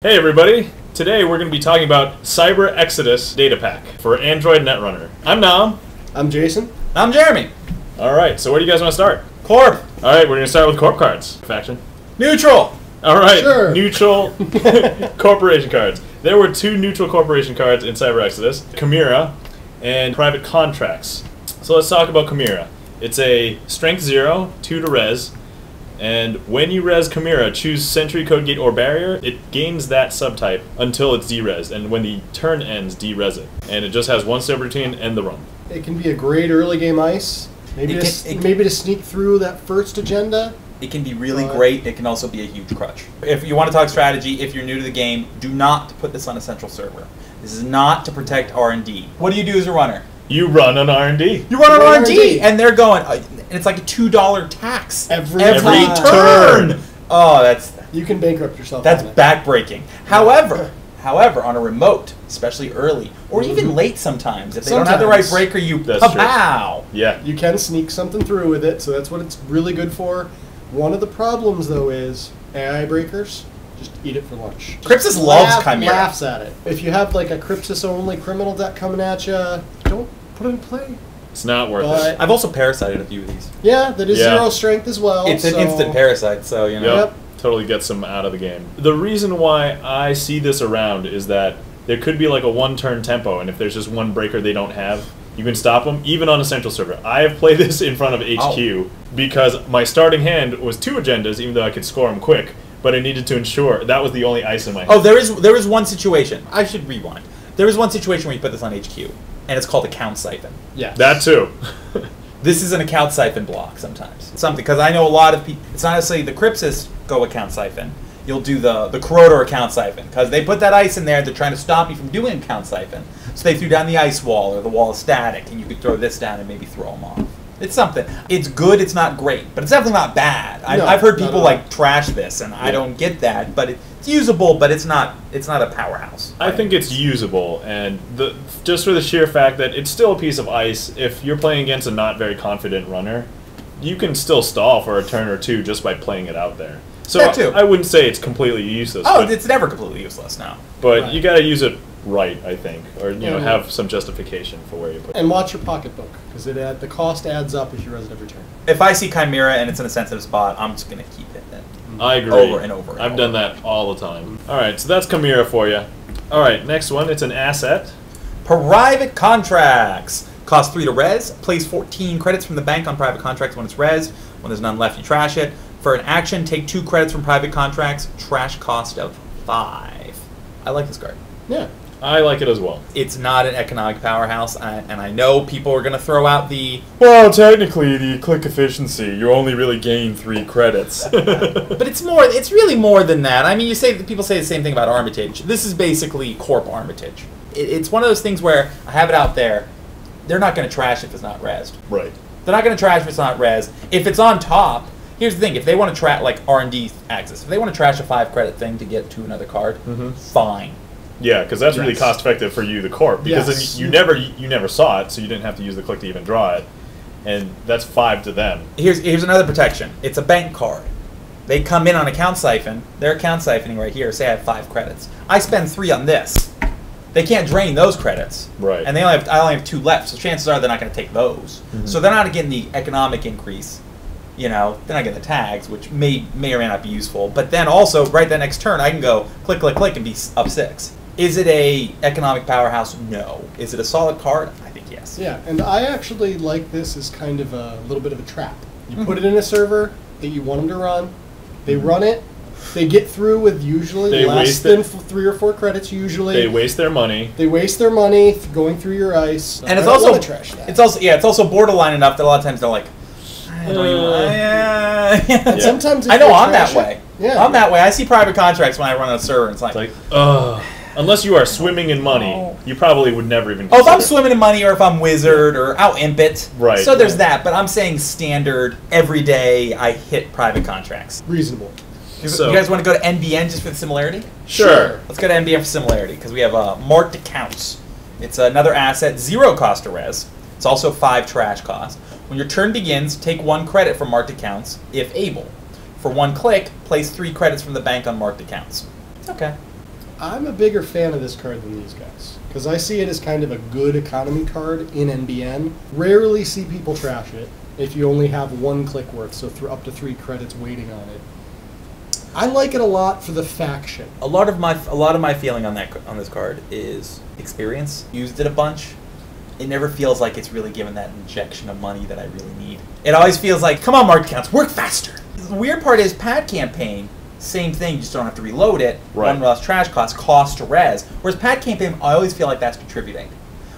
Hey everybody! Today we're going to be talking about Cyber Exodus datapack for Android Netrunner. I'm Nam. I'm Jason. I'm Jeremy. Alright, so where do you guys want to start? Corp. Alright, we're going to start with Corp Cards. Faction. Neutral. Alright, Sure. neutral corporation cards. There were two neutral corporation cards in Cyber Exodus, Chimera and Private Contracts. So let's talk about Chimera. It's a strength 0, 2 to res, and when you res Chimera, choose Sentry, Code Gate, or Barrier. It gains that subtype until it's de-res, and when the turn ends, de-res it. And it just has one step routine and the run. It can be a great early game ice. Maybe to sneak through that first agenda. It can be really great. It can also be a huge crutch. If you want to talk strategy, if you're new to the game, do not put this on a central server. This is not to protect R&D. What do you do as a runner? You run on R&D. You run on R&D, and they're going. And it's like a $2 tax Every turn. Oh, that's You can bankrupt yourself. that's on it. backbreaking. However, on a remote, especially early or even late sometimes, if they don't have the right breaker, you pow. Yeah. You can sneak something through with it, so that's what it's really good for. One of the problems, though, is AI breakers. Just eat it for lunch. Crypsis loves Chimera. Laughs at it. If you have like a Crypsis-only criminal deck coming at you, don't put it in play. It's not worth it. I've also parasited a few of these. Yeah, that is 0 strength as well. It's an instant parasite, so you know. Yep. Totally gets them out of the game. The reason why I see this around is that there could be like a one-turn tempo, and if there's just one breaker they don't have, you can stop them, even on a central server. I have played this in front of HQ because my starting hand was 2 agendas, even though I could score them quick, but I needed to ensure that was the only ice in my hand. Oh, there is one situation. I should rewind. There is one situation where you put this on HQ, and it's called account siphon. Yeah. That too. This is an account siphon block sometimes. Something, because I know a lot of people, it's not necessarily the Crypsis go account siphon. You'll do the Corrodor account siphon, because they put that ice in there, they're trying to stop you from doing account siphon. So they threw down the ice wall, or the wall is static, and you could throw this down and maybe throw them off. It's something. It's good, it's not great, but it's definitely not bad. I've heard people like trash this, and I don't get that, but it's usable, but it's not a powerhouse. I think it's usable, and just for the sheer fact that it's still a piece of ice. If you're playing against a not very confident runner, you can still stall for a turn or two just by playing it out there. So that too. I wouldn't say it's completely useless. Oh, it's never completely useless now. But you got to use it right, I think, or have some justification for where you put it. And watch your pocketbook, because the cost adds up if you res it every turn. If I see Chimera and it's in a sensitive spot, I'm just going to keep it. I agree. Over and over. I've done that all the time. Alright, so that's Chimera for you. Alright, next one, it's an asset. Private Contracts. Cost 3 to res. Place 14 credits from the bank on Private Contracts when it's res. When there's none left, you trash it. For an action, take 2 credits from Private Contracts. Trash cost of 5. I like this card. Yeah. I like it as well. It's not an economic powerhouse, and I know people are going to throw out the... Well, technically, the click efficiency, you only really gain 3 credits. But it's really more than that. I mean, people say the same thing about Armitage. This is basically Corp Armitage. It's one of those things where I have it out there. They're not going to trash if it's not rezzed. Right. They're not going to trash if it's not res. If it's on top, here's the thing. If they want to trash, like R&D Axis, if they want to trash a 5 credit thing to get to another card, fine. Yeah, because that's really cost effective for you, the corp, because then you never saw it, so you didn't have to use the click to even draw it, and that's 5 to them. Here's another protection. It's a bank card. They come in on account siphon. They're account siphoning right here. Say I have 5 credits. I spend 3 on this. They can't drain those credits, right? And I only have 2 left. So chances are they're not going to take those. So they're not getting the economic increase. You know, they're not getting the tags, which may or may not be useful. But then also, right that next turn, I can go click, click, click, and be up 6. Is it a economic powerhouse? No. Is it a solid card? I think yes. Yeah, and I actually like this as kind of a little bit of a trap. You put it in a server that you want them to run. They run it. They get through with usually less than 3 or 4 credits. Usually, they waste their money. They waste their money going through your ice. And it's also trash that. It's also borderline enough that a lot of times they're like, I don't even. And sometimes I know I'm that way. Yeah, I'm that way. I see Private Contracts when I run a server. And it's like unless you are swimming in money, you probably would never even consider. If I'm swimming in money or if I'm Wizard or I'll imp it. Right. So there's that, but I'm saying standard, every day I hit Private Contracts. Reasonable. So, you guys want to go to NBN just for the similarity? Sure. Let's go to NBN for similarity because we have marked accounts. It's another asset, 0 cost to res. It's also 5 trash cost. When your turn begins, take 1 credit from marked accounts, if able. For 1 click, place 3 credits from the bank on marked accounts. Okay. I'm a bigger fan of this card than these guys, because I see it as kind of a good economy card in NBN. Rarely see people trash it if you only have 1 click worth, so up to 3 credits waiting on it. I like it a lot for the faction. A lot of my feeling on this card is experience. Used it a bunch. It never feels like it's really given that injection of money that I really need. It always feels like, come on, mark counts, work faster. The weird part is pad campaign. Same thing, you just don't have to reload it. Right. 1 less trash cost to res. Whereas pad campaign, I always feel like that's contributing.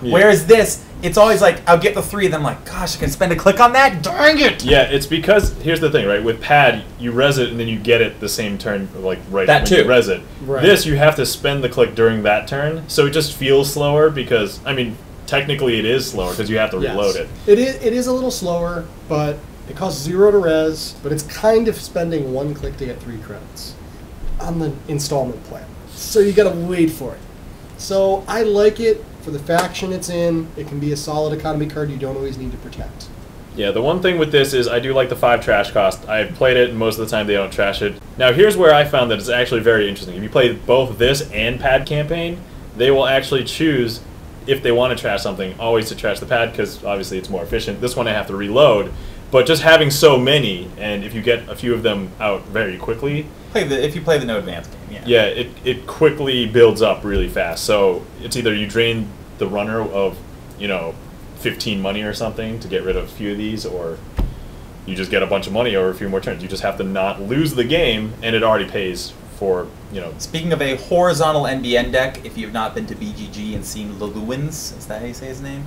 Yeah. Whereas this, it's always like, I'll get the 3 of them, like, gosh, I can spend a click on that? Dang it! Yeah, it's because, here's the thing, right? With pad, you res it and then you get it the same turn, like, right that when too. you res it. Right. This, you have to spend the click during that turn, so it just feels slower because, I mean, technically it is slower because you have to reload it. It is a little slower, but it costs 0 to res, but it's kind of spending 1 click to get 3 credits on the installment plan. So you gotta wait for it. So I like it for the faction it's in. It can be a solid economy card you don't always need to protect. Yeah, the one thing with this is I do like the 5 trash cost. I've played it, and most of the time they don't trash it. Now, here's where I found that it's actually very interesting. If you play both this and pad campaign, they will actually choose, if they want to trash something, always to trash the pad, because obviously it's more efficient. This one I have to reload. But just having so many, and if you get a few of them out very quickly... If you play the no advance game, yeah. Yeah, it quickly builds up really fast. So it's either you drain the runner of, 15 money or something to get rid of a few of these, or you just get a bunch of money over a few more turns. You just have to not lose the game, and it already pays for, Speaking of a horizontal NBN deck, if you have not been to BGG and seen Leluins, is that how you say his name?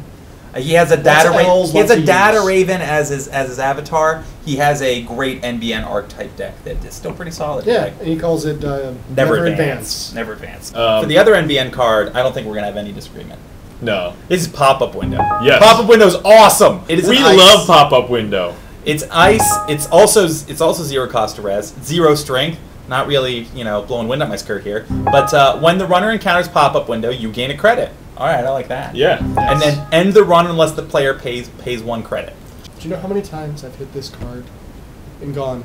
He has a data raven as his avatar. He has a great NBN archetype deck that is still pretty solid. Yeah, and he calls it Never Advance. Never Advance. For the other NBN card, I don't think we're going to have any disagreement. No. This is Pop-Up Window. Yes. Pop-Up Window is awesome. It is We love Pop-Up Window. It's ice. It's also 0 cost to res, 0 strength. Not really, blowing wind up my skirt here. But when the runner encounters Pop-Up Window, you gain a credit. All right, I like that. Yeah. And then end the run unless the player pays 1 credit. Do you know how many times I've hit this card and gone,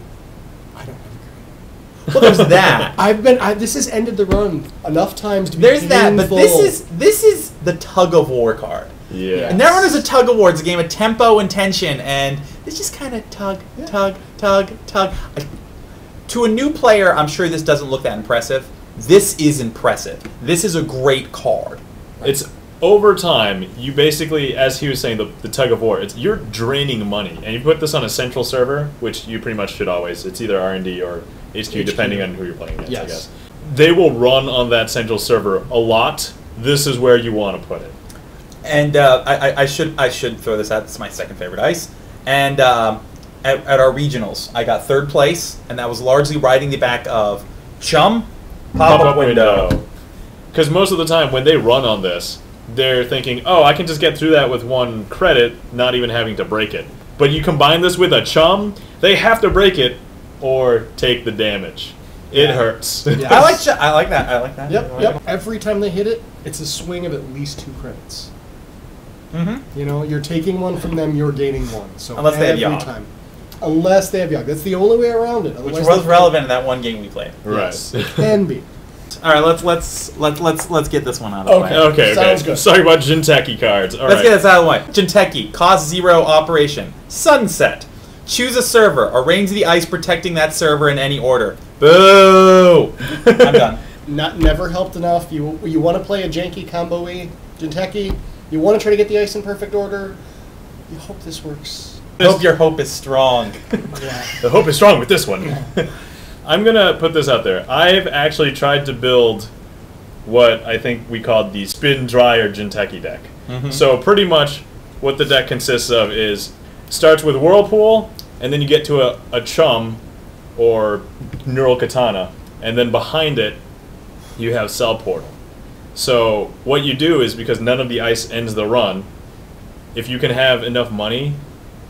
I don't have a credit? Well, there's that. This has ended the run enough times to be There's that, but painful. this is the tug of war card. Yeah. And Netrunner's a tug of war. It's a game of tempo and tension, and it's just kind of tug. To a new player, I'm sure this doesn't look that impressive. This is impressive. This is a great card. It's over time, you basically, as he was saying, the tug of war, you're draining money. And you put this on a central server, which you pretty much should always. It's either R&D or HQ, depending on who you're playing against, I guess. They will run on that central server a lot. This is where you want to put it. And I should throw this out. This is my second favorite ice. And at our regionals, I got 3rd place, and that was largely riding the back of Chum, Pop-Up Window. Because most of the time when they run on this, they're thinking, oh, I can just get through that with 1 credit, not even having to break it. But you combine this with a Chum, they have to break it or take the damage. It hurts. Yes. I like that. Yep. Every time they hit it, it's a swing of at least 2 credits. Mm-hmm. You're taking 1 from them, you're gaining 1. So unless they have every Yogg. time. Unless they have Yogg. That's the only way around it. Which was relevant in that one game we played. Right. Yes, it can be. All right, let's get this one out of the way. Okay. Sounds good. Let's talk about Jinteki cards. Let's get this out of the way. Jinteki, cost 0 operation. Sunset. Choose a server. Arrange the ice protecting that server in any order. Boo! I'm done. Never helped enough. You want to play a janky combo-y Jinteki. You want to try to get the ice in perfect order. You hope this works. I hope your hope is strong. Yeah. The hope is strong with this one. I'm going to put this out there. I've actually tried to build what I think we called the Spin Dry or Jinteki deck. Mm-hmm. So pretty much what the deck consists of is starts with Whirlpool, and then you get to a Chum or Neural Katana, and then behind it you have Cell Portal. So what you do is, because none of the ice ends the run, if you can have enough money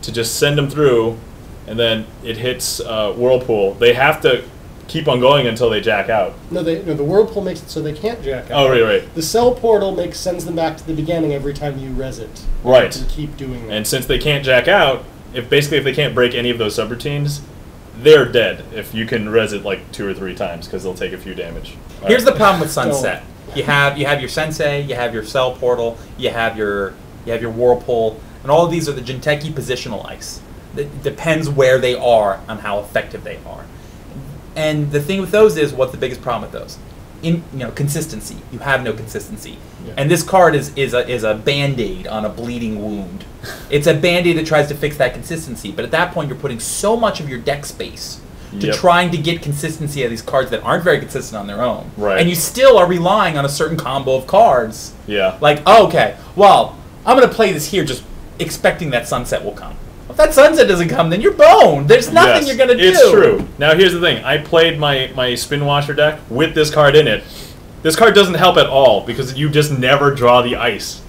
to just send them through, and then it hits Whirlpool, they have to keep on going until they jack out. No, the Whirlpool makes it so they can't jack out. Oh, right. The Cell Portal sends them back to the beginning every time you res it. Right. And keep doing that. And since they can't jack out, if they can't break any of those subroutines, they're dead if you can res it like 2 or 3 times because they'll take a few damage. Here's the problem with Sunset. You have your Sensei, you have your Cell Portal, you have your Whirlpool, and all of these are the Jinteki positional ice. It depends where they are on how effective they are. And the thing with those is, what's the biggest problem with those? Consistency. You have no consistency. Yeah. And this card is a Band-Aid on a bleeding wound. It's a Band-Aid that tries to fix that consistency, but at that point you're putting so much of your deck space to trying to get consistency of these cards that aren't very consistent on their own. Right. And you still are relying on a certain combo of cards. Yeah. Like, oh, okay, well, I'm going to play this here just expecting that Sunset will come. If that Sunset doesn't come, then you're boned. There's nothing you're going to do. It's true. Now, here's the thing. I played my Spin Washer deck with this card in it. This card doesn't help at all because you just never draw the ice.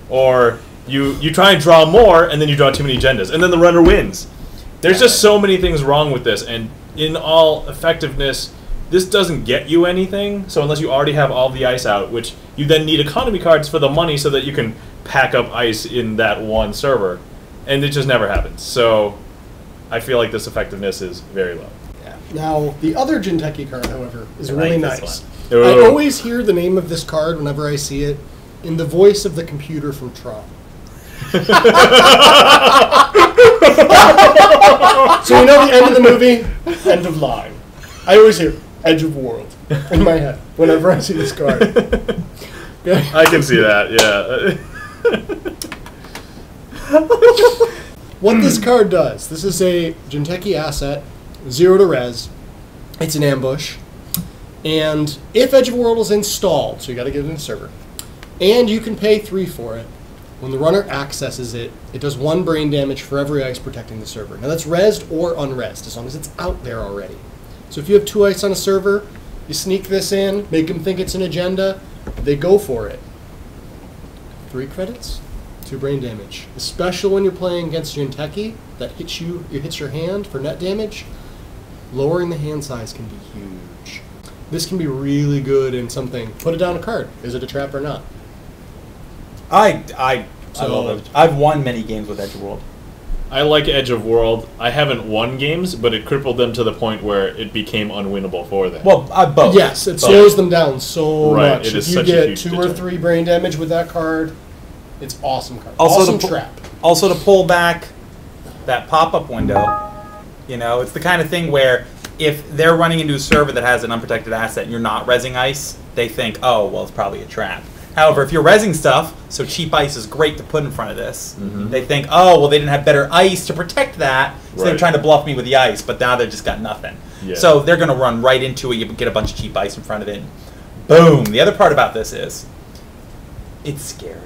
Or you try and draw more, and then you draw too many agendas, and then the runner wins. There's just so many things wrong with this, and in all effectiveness, this doesn't get you anything. So unless you already have all the ice out, which you then need economy cards for the money so that you can pack up ice in that one server. And it just never happens. So I feel like this effectiveness is very low. Yeah. Now, the other Jinteki card, however, is really nice. I always hear the name of this card whenever I see it in the voice of the computer from Tron. So you know the end of the movie? End of line. I always hear Edge of World in my head whenever I see this card. Okay? I can see that, yeah. What this card does, this is a Jinteki asset, 0 to res. It's an ambush. And if Edge of World is installed, so you got to get it in the server, and you can pay 3 for it, when the runner accesses it, it does 1 brain damage for every ice protecting the server. Now that's resed or unresed, as long as it's out there already. So if you have 2 ice on a server, you sneak this in, make them think it's an agenda, they go for it. 3 credits, 2 brain damage. Especially when you're playing against Jinteki, that hits your hand for net damage, lowering the hand size can be huge. This can be really good in something. Put it down a card. Is it a trap or not? I love it. I've won many games with Edge of World. I like Edge of World. I haven't won games, but it crippled them to the point where it became unwinnable for them. Well, both. Yes, it slows them down so much. It is if you such a get huge 2 or 3 brain damage with that card, it's awesome card. Also awesome trap. Also to pull back that pop-up window, it's the kind of thing where if they're running into a server that has an unprotected asset and you're not rezzing ice, they think, oh, well, it's probably a trap. However, if you're rezzing stuff, so cheap ice is great to put in front of this, they think, oh, well, they didn't have better ice to protect that, so they're trying to bluff me with the ice, but now they've just got nothing. Yeah. So they're going to run right into it, you get a bunch of cheap ice in front of it, boom. The other part about this is, it's scary.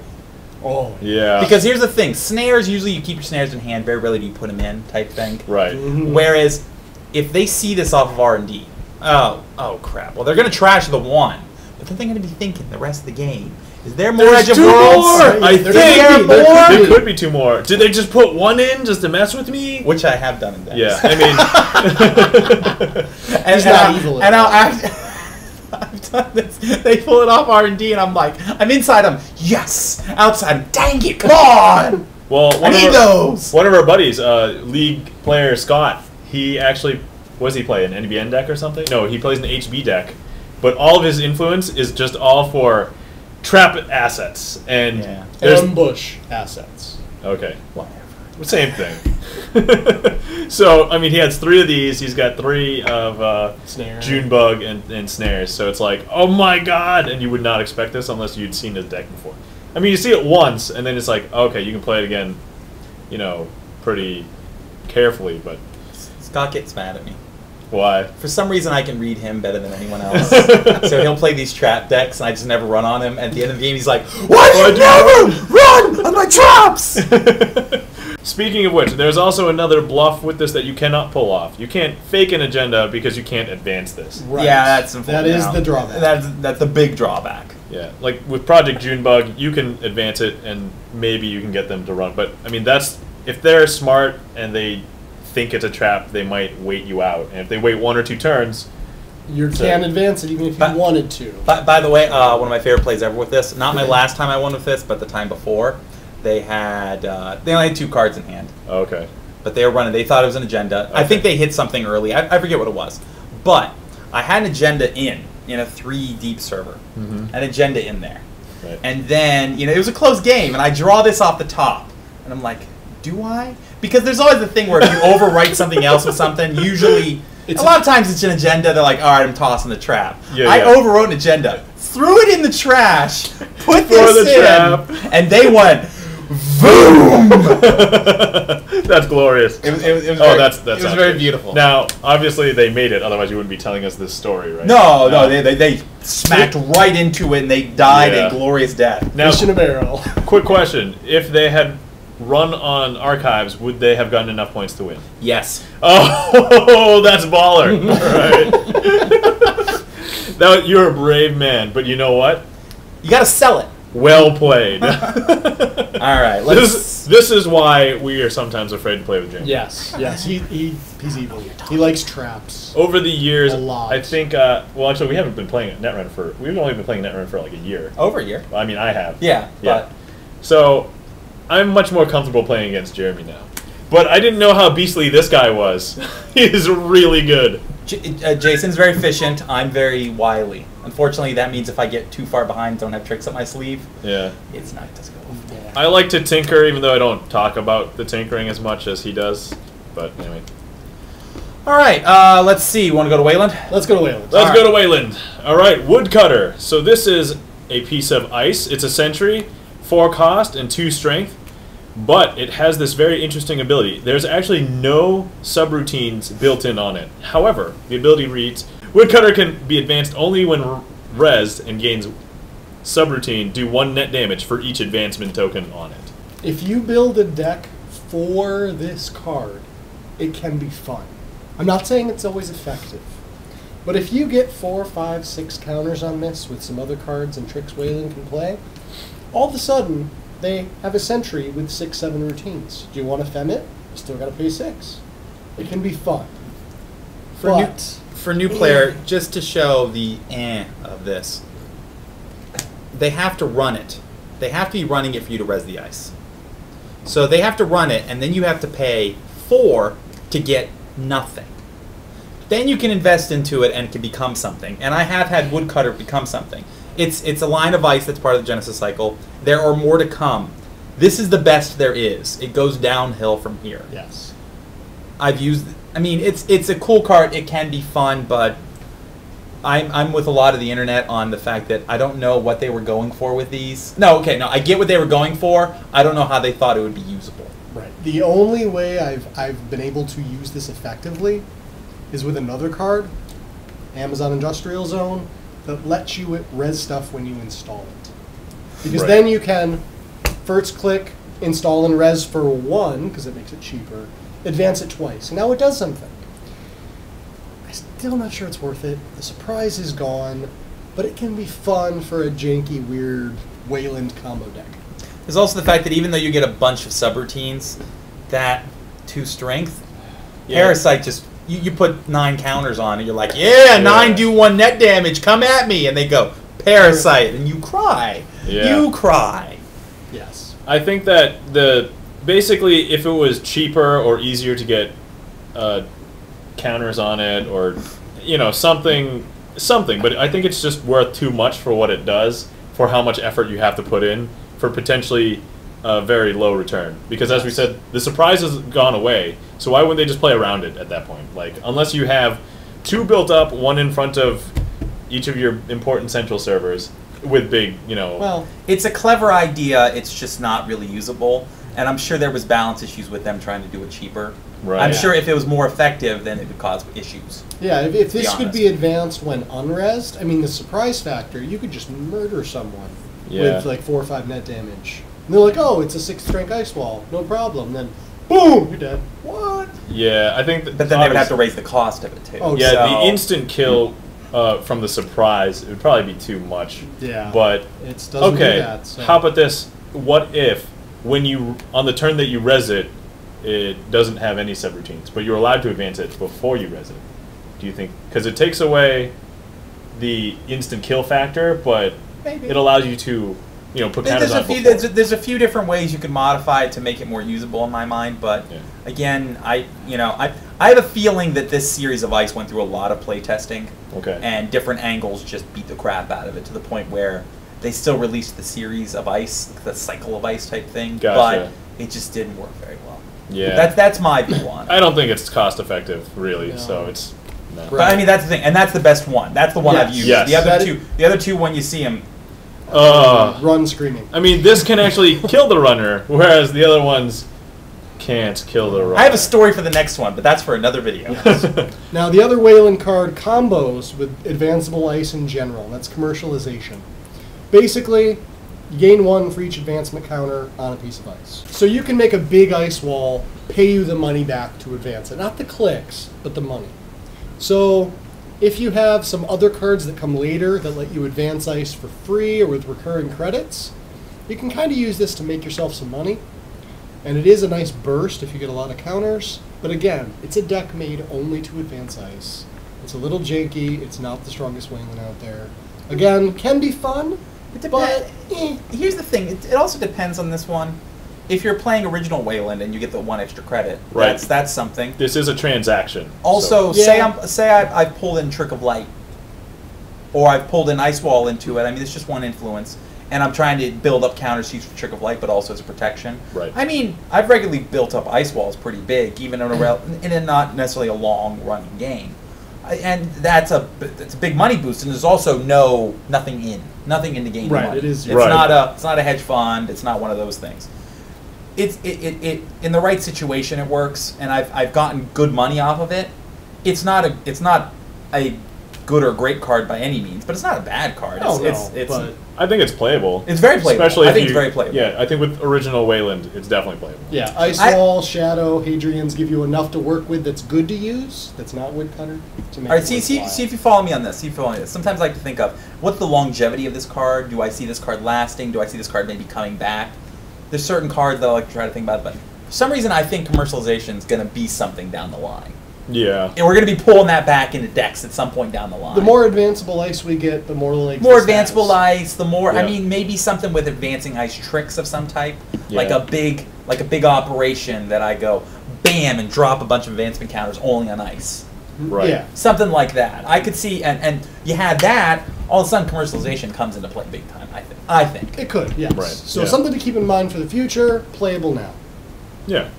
Oh. Yeah. Because here's the thing, snares, usually you keep your snares in hand, very rarely do you put them in, type thing. Right. Whereas, if they see this off of R&D, oh crap, well, they're going to trash the 1. But then they're going to be thinking the rest of the game. Is there more Edge of Worlds? I think there could be 2 more. Did they just put 1 in just to mess with me? Which I have done in that. Yeah, I mean... He's not evil. And I've done this. They pull it off R&D, and I'm like, I'm inside them. Yes! Outside, dang it, come on! Well, I need those! One of our buddies, League player Scott, he actually... What does he play, an NBN deck or something? No, he plays an HB deck. But all of his influence is just all for trap assets. And ambush assets. Okay. Whatever. Same thing. So, I mean, he has 3 of these. He's got 3 of Junebug and snares. So it's like, oh my god! And you would not expect this unless you'd seen his deck before. I mean, you see it once, and then it's like, okay, you can play it again, pretty carefully, but... Scott gets mad at me. Why? For some reason, I can read him better than anyone else. So he'll play these trap decks, and I just never run on him. At the end of the game, he's like, why do you never run on my traps? Speaking of which, there's also another bluff with this that you cannot pull off. You can't fake an agenda because you can't advance this. Right. Yeah, that is the drawback. That's the big drawback. Yeah, like with Project Junebug, you can advance it, and maybe you can get them to run. But, I mean, that's... If they're smart and they... think it's a trap, they might wait you out, and if they wait 1 or 2 turns, you can't advance it even if you wanted to. By the way, one of my favorite plays ever with this, not my last time I won with this, but the time before, they only had 2 cards in hand. Okay. but they were running. They thought it was an agenda. Okay. I think they hit something early. I forget what it was, but I had an agenda in a 3 deep server, an agenda in there, Right. and then it was a close game, and I draw this off the top, and I'm like, do I? Because there's always the thing where if you overwrite something else with something, usually a lot of times it's an agenda. They're like, all right, I'm tossing the trap. Yeah, I yeah. overwrote an agenda, threw it in the trash, put For this the in, trap. and they went. Boom! That's glorious. It was that's it was sounds very good. beautiful. Now, obviously, they made it. Otherwise, you wouldn't be telling us this story, right? No, they smacked right into it and they died Yeah. a glorious death. Now, Fish in a barrel. quick question: if they had run on archives, would they have gotten enough points to win? Yes. Oh, that's baller! All right. Now, you're a brave man, but you know what? You gotta sell it. Well played. All right. This is why we are sometimes afraid to play with James. Yes, yes. He's evil. He likes traps. Over the years, A lot. I think. Well, actually, we haven't been playing Netrunner for. We've only been playing Netrunner for like a year. Over a year. I mean, I have. Yeah. Yeah. So, I'm much more comfortable playing against Jeremy now. But I didn't know how beastly this guy was. He is really good. Jason's very efficient. I'm very wily. Unfortunately, that means if I get too far behind, don't have tricks up my sleeve. Yeah. It doesn't go. Yeah. I like to tinker, even though I don't talk about the tinkering as much as he does. But anyway. All right. Let's see. Want to go to Weyland? Let's go to Weyland. Let's go to Weyland. All right, Woodcutter. So this is a piece of ice. It's a sentry, 4 cost and 2 strength, but it has this very interesting ability. There's actually no subroutines built in on it. However, the ability reads, Woodcutter can be advanced only when rezzed and gains subroutine, do 1 net damage for each advancement token on it. If you build a deck for this card, it can be fun. I'm not saying it's always effective, but if you get 4, 5, 6 counters on this with some other cards and tricks Weyland can play, all of a sudden they have a sentry with 6, 7 routines. Do you want to fem it? You still got to pay 6. It can be fun. For new player, just to show the of this, they have to run it. They have to be running it for you to res the ice. So they have to run it, and then you have to pay 4 to get nothing. Then you can invest into it and it can become something. And I have had Woodcutter become something. It's a line of ice that's part of the Genesis cycle. There are more to come. This is the best there is. It goes downhill from here. Yes. I've used. I mean, it's a cool card. It can be fun, but I'm with a lot of the internet on the fact that I don't know what they were going for with these. No, I get what they were going for. I don't know how they thought it would be usable. Right. The only way I've been able to use this effectively is with another card, Amazon Industrial Zone, that lets you res stuff when you install it. Because Right. then you can first click, install and res for 1, because it makes it cheaper, advance it twice. And now it does something. I'm still not sure it's worth it. The surprise is gone, but it can be fun for a janky, weird Weyland combo deck. There's also the fact that even though you get a bunch of subroutines, that 2 strength, Yeah. Parasite just, you put 9 counters on it, you're like, yeah, 9 do 1 net damage, come at me, and they go, Parasite, and you cry. Yeah. You cry. Yes. I think that basically, if it was cheaper or easier to get counters on it, or something, but I think it's just worth too much for what it does, for how much effort you have to put in for potentially a very low return. Because as we said, the surprise has gone away, so why wouldn't they just play around it at that point? Like, unless you have 2 built up, 1 in front of each of your important central servers with big, Well, It's a clever idea, it's just not really usable, and I'm sure there was balance issues with them trying to do it cheaper. Right. I'm sure if it was more effective, then it would cause issues. yeah, if this honest. could be advanced when unresed, I mean, the surprise factor, you could just murder someone Yeah. with like 4 or 5 net damage. And they're like, oh, it's a 6 strength ice wall, no problem. Then, boom, you're dead. What? Yeah, I think But then they would have to raise the cost of it too. Oh, Yeah, So- the instant kill from the surprise, it would probably be too much. Yeah. But It doesn't okay, do that. So. how about this? What if, when you on the turn that you res it, it doesn't have any subroutines, but you're allowed to advance it before you res it? Do you think? Because it takes away the instant kill factor, but Maybe. it allows you to, put counters on before. There's a few different ways you can modify it to make it more usable in my mind, but again, I have a feeling that this series of ice went through a lot of play testing, and different angles just beat the crap out of it to the point where they still released the series of ice, the cycle of ice type thing, but it just didn't work very well. Yeah, that's my view on it. I don't think it's cost effective, really. No. So it's. No. But I mean, that's the thing, and that's the best one. That's the one I've used. Yes. The other two, when you see them, run screaming. I mean, this can actually kill the runner, whereas the other ones can't kill the runner. I have a story for the next one, but that's for another video. Yes. Now, the other Weyland card combos with advanceable ice in general. That's commercialization. Basically, you gain 1 for each advancement counter on a piece of ice. So you can make a big ice wall, pay you the money back to advance it. Not the clicks, but the money. So if you have some other cards that come later that let you advance ice for free or with recurring credits, you can kind of use this to make yourself some money. And it is a nice burst if you get a lot of counters. But again, it's a deck made only to advance ice. It's a little janky. It's not the strongest Weyland out there. Again, can be fun. But here's the thing. It also depends on this one. If you're playing original Weyland and you get the 1 extra credit, that's something. This is a transaction. Also, say I've pulled in Trick of Light, or I've pulled an Ice Wall into it. I mean, it's just one influence, and I'm trying to build up counter sheets for Trick of Light, but also as a protection. Right. I mean, I've regularly built up Ice Walls pretty big, even in a not necessarily a long running game, and that's a big money boost. And there's also nothing in the game. Right. Money. It is. It's not a hedge fund. It's not one of those things. It in the right situation it works, and I've gotten good money off of it. It's not a good or great card by any means, but it's not a bad card. But I think it's playable. It's very playable. Especially it's very playable. Yeah, I think with original Weyland, it's definitely playable. Yeah, Ice Wall, Shadow, Hadrian's give you enough to work with that's good to use, that's not woodcutter. To make All right, see if you follow me on this. Sometimes I like to think of, what's the longevity of this card? Do I see this card lasting? Do I see this card maybe coming back? There's certain cards that I like to try to think about, but for some reason I think commercialization is going to be something down the line. Yeah. And we're going to be pulling that back into decks at some point down the line. The more advanceable ice we get, the more legs. More advanceable ice, the more. Yeah. I mean, maybe something with advancing ice tricks of some type, like a big operation that I go, bam, and drop a bunch of advancement counters only on ice. Right. Yeah. Something like that. I could see, and you had that. All of a sudden, commercialization comes into play big time. I think it could. Yes. Right. So something to keep in mind for the future. Playable now. Yeah.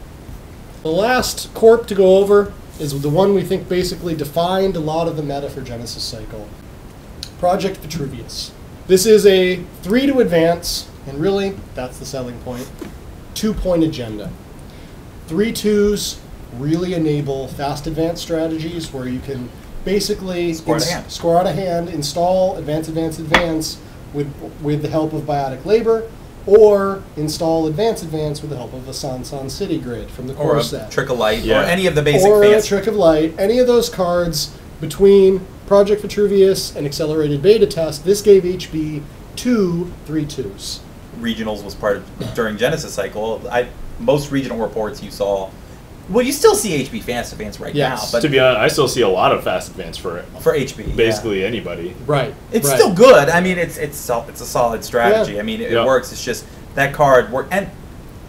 The last corp to go over is the one we think basically defined a lot of the meta for Genesis Cycle. Project Vitruvius. This is a 3 to advance, and really, that's the selling point. 2-point agenda. 3 2s really enable fast advance strategies where you can basically score out a hand, install advance with the help of Biotic Labor, or install advance with the help of a Sansan City Grid from the core set. Or a Trick of Light, or any of the basic Or a Trick of Light. Any of those cards between Project Vitruvius and Accelerated Beta Test, this gave HB 2 3-2s. Regionals was part of, during Genesis Cycle. Most regional reports you saw. Well, you still see HB fast advance now, but to be honest, I still see a lot of fast advance for HB. Basically anybody. Right. It's still good. I mean, it's a solid strategy. Yeah. I mean, it works. It's just that card works. And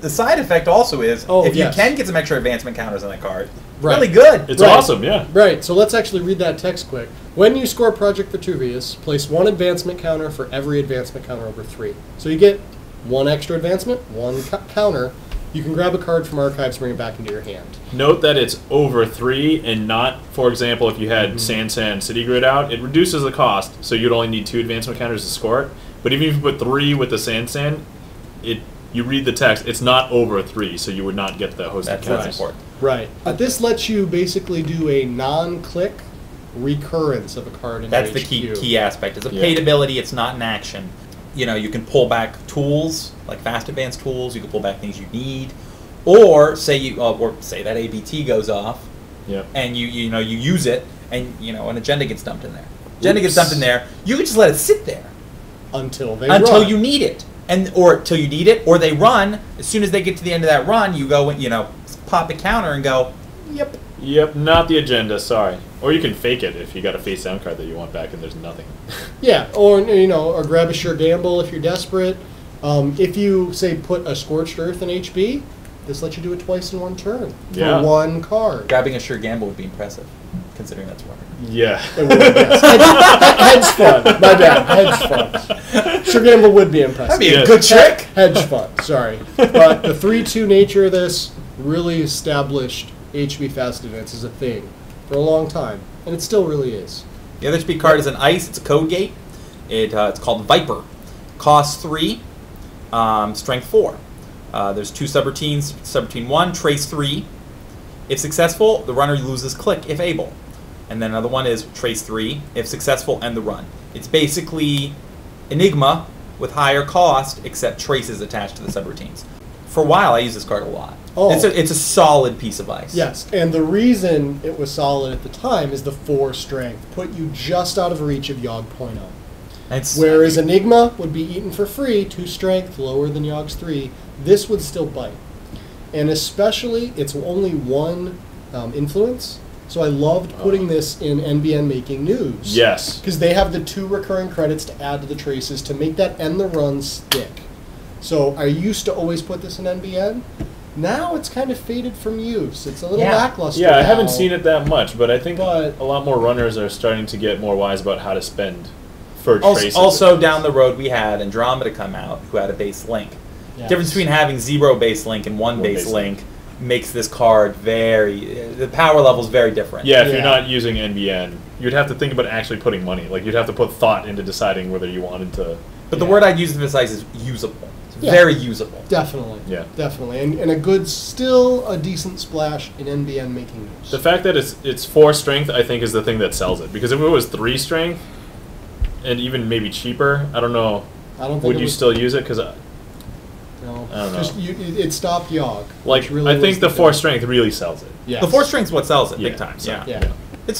the side effect also is if you can get some extra advancement counters on that card, really good. It's awesome. Yeah. Right. So let's actually read that text quick. When you score Project Vitruvius, place 1 advancement counter for every advancement counter over 3. So you get 1 extra advancement, 1 counter. You can grab a card from Archives, bring it back into your hand. Note that it's over 3 and not, for example, if you had Sansan City Grid out, it reduces the cost, so you'd only need 2 advancement counters to score it. But even if you put 3 with the Sansan, you read the text, it's not over 3, so you would not get the hosted counters. That's important. Right. But this lets you basically do a non-click recurrence of a card in That's HQ. the key aspect. It's a paid ability, it's not an action. You know, you can pull back tools, like fast advance tools, you can pull back things you need. Or say that ABT goes off, and you use it, and an agenda gets dumped in there. Agenda gets dumped in there. You can just let it sit there until you need it, or till you need it, or they run. As soon as they get to the end of that run, you go pop a counter and go, Yep, not the agenda. Sorry. Or you can fake it if you got a face down card that you want back and there's nothing. Yeah, or grab a sure gamble if you're desperate. If you, say, put a Scorched Earth in HB, this lets you do it twice in one turn Yeah. for one card. Grabbing a Sure Gamble would be impressive, considering that's runner. Yeah. It would, yes. Hedge fund. My bad. Hedge fund. Sure Gamble would be impressive. That'd be a Yes. good trick. Hedge fund, sorry. But the 3/2 nature of this really established HB Fast Advance as a thing for a long time, and it still really is. The other HB card is an ice. It's a code gate. It's called Viper. Cost 3, strength 4. There's 2 subroutines. Subroutine 1, trace 3. If successful, the runner loses click if able. And then another one is trace 3. If successful, end the run. It's basically Enigma with higher cost, except traces attached to the subroutines. For a while, I used this card a lot. Oh. It's a solid piece of ice. Yes, and the reason it was solid at the time is the 4 strength put you just out of reach of Yogg 0.0. Whereas Enigma would be eaten for free, 2 strength, lower than Yogg's 3. This would still bite. And especially, it's only 1 influence. So I loved putting this in NBN Making News. Yes. Because they have the 2 recurring credits to add to the traces to make that end the run stick. So I used to always put this in NBN. Now it's kind of faded from use. It's a little lackluster. Yeah, I now. haven't seen it that much, but I think But- a lot more runners are starting to get more wise about how to spend for traces. Also, down the road, we had Andromeda come out, who had a base link. Yes. Difference between having 0 base link and 1 base link makes this card the power level is very different. Yeah, if you're not using NBN, you'd have to think about actually putting money. Like, you'd have to put thought into deciding whether you wanted to. But the word I'd use for this ice is usable. It's very usable. Definitely. Yeah. Definitely. And a good, still a decent splash in NBN Making News. The fact that it's 4 strength, I think, is the thing that sells it. Because if it was 3 strength, and even maybe cheaper, I don't know. I don't think would you still use it? Because No. I don't know. Just it stopped Yogg. Like, which really I think was the 4 thing. strength really sells it. Yes. The 4 strength is what sells it big Yeah, time. so- Yeah. Yeah. It's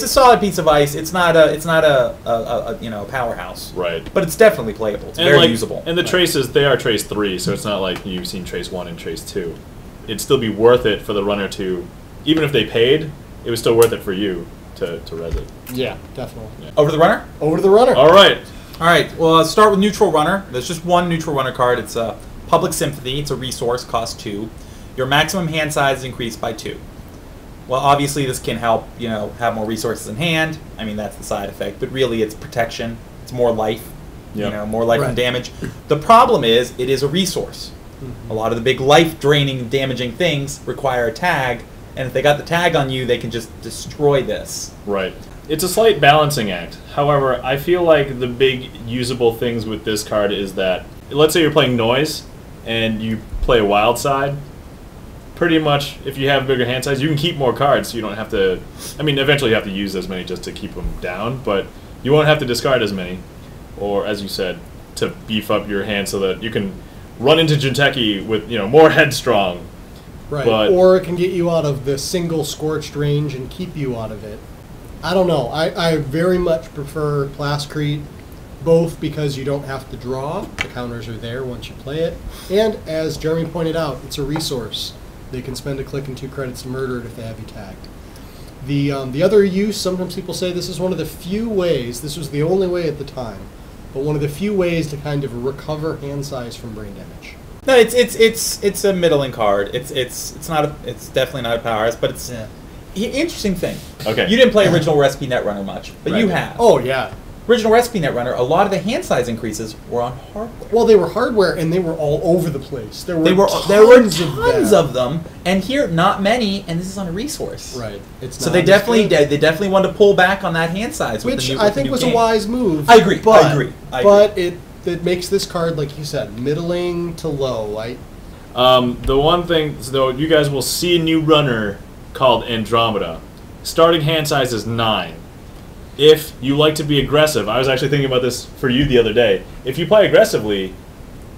a solid piece of ice. It's not a powerhouse. Right. But it's definitely playable. It's And very like, usable. And the traces, they are trace 3, so it's not like you've seen trace 1 and trace 2. It'd still be worth it for the runner to, even if they paid, it was still worth it for you to res it. Yeah, definitely. Yeah. Over to the runner? Over to the runner. All right. All right, well, let's start with Neutral Runner. There's just 1 Neutral Runner card. It's a Public Symphony. It's a resource, cost 2. Your maximum hand size is increased by 2. Well, obviously, this can help, have more resources in hand. I mean, that's the side effect. But really, it's protection. It's more life. Yep. More life and damage. The problem is, it is a resource. A lot of the big life-draining, damaging things require a tag. And if they got the tag on you, they can just destroy this. Right. It's a slight balancing act. However, I feel like the big usable things with this card is that, let's say you're playing Noise, and you play a Wild Side. Pretty much, if you have bigger hand size, you can keep more cards, so you don't have to... I mean, eventually you have to use as many just to keep them down, but you won't have to discard as many. Or, as you said, to beef up your hand so that you can run into Jinteki with, more headstrong. Right. But, or it can get you out of the single Scorched range and keep you out of it. I don't know. I very much prefer Plascrete, both because you don't have to draw. The counters are there once you play it. And, as Jeremy pointed out, it's a resource. They can spend a click and 2 credits to murder it if they have you tagged. The other use, sometimes people say this is one of the few ways, this was the only way at the time, but one of the few ways to kind of recover hand size from brain damage. No, it's a middling card. It's definitely not a powerhouse, but it's interesting thing. Okay. You didn't play original Recipe Netrunner much, but you have. Oh, yeah. Original Recipe Netrunner, a lot of the hand size increases were on hardware. Well, they were hardware, and they were all over the place. There were tons of them, and here not many, and this is on a resource. Right. So they definitely wanted to pull back on that hand size, which I think was a wise move. I agree. But it makes this card, like you said, middling to low. the one thing, though, you guys will see a new runner called Andromeda. Starting hand size is 9. If you like to be aggressive, I was actually thinking about this for you the other day. If you play aggressively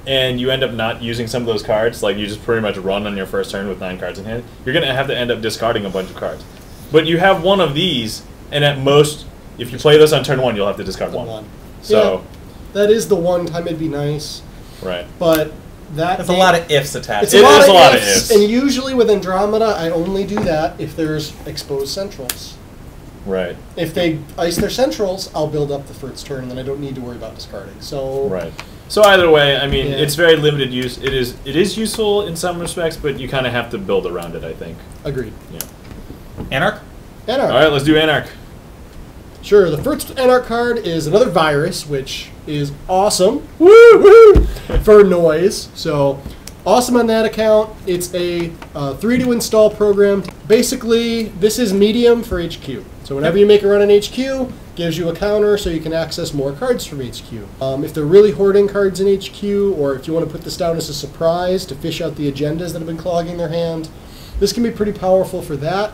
and you end up not using some of those cards, like you just pretty much run on your first turn with 9 cards in hand, you're going to have to end up discarding a bunch of cards. But you have one of these, and at most, if you play this on turn 1, you'll have to discard one. So yeah, that is the one time it'd be nice. Right. But there's a lot of ifs attached. It's a lot of ifs. And usually with Andromeda, I only do that if there's exposed centrals. Right. If they ice their centrals, I'll build up the first turn, and then I don't need to worry about discarding. So right. So either way, I mean, Yeah. it's very limited use. It is useful in some respects, but you kind of have to build around it, I think. Agreed. Yeah. Anarch? Anarch. All right, let's do Anarch. Sure, the first Anarch card is another virus, which is awesome. Woo! Woo! For noise. So, awesome on that account. It's a 3-to-install program. Basically, this is medium for HQ. So whenever you make a run on HQ, gives you a counter so you can access more cards from HQ. If they're really hoarding cards in HQ, or if you want to put this down as a surprise to fish out the agendas that have been clogging their hand, this can be pretty powerful for that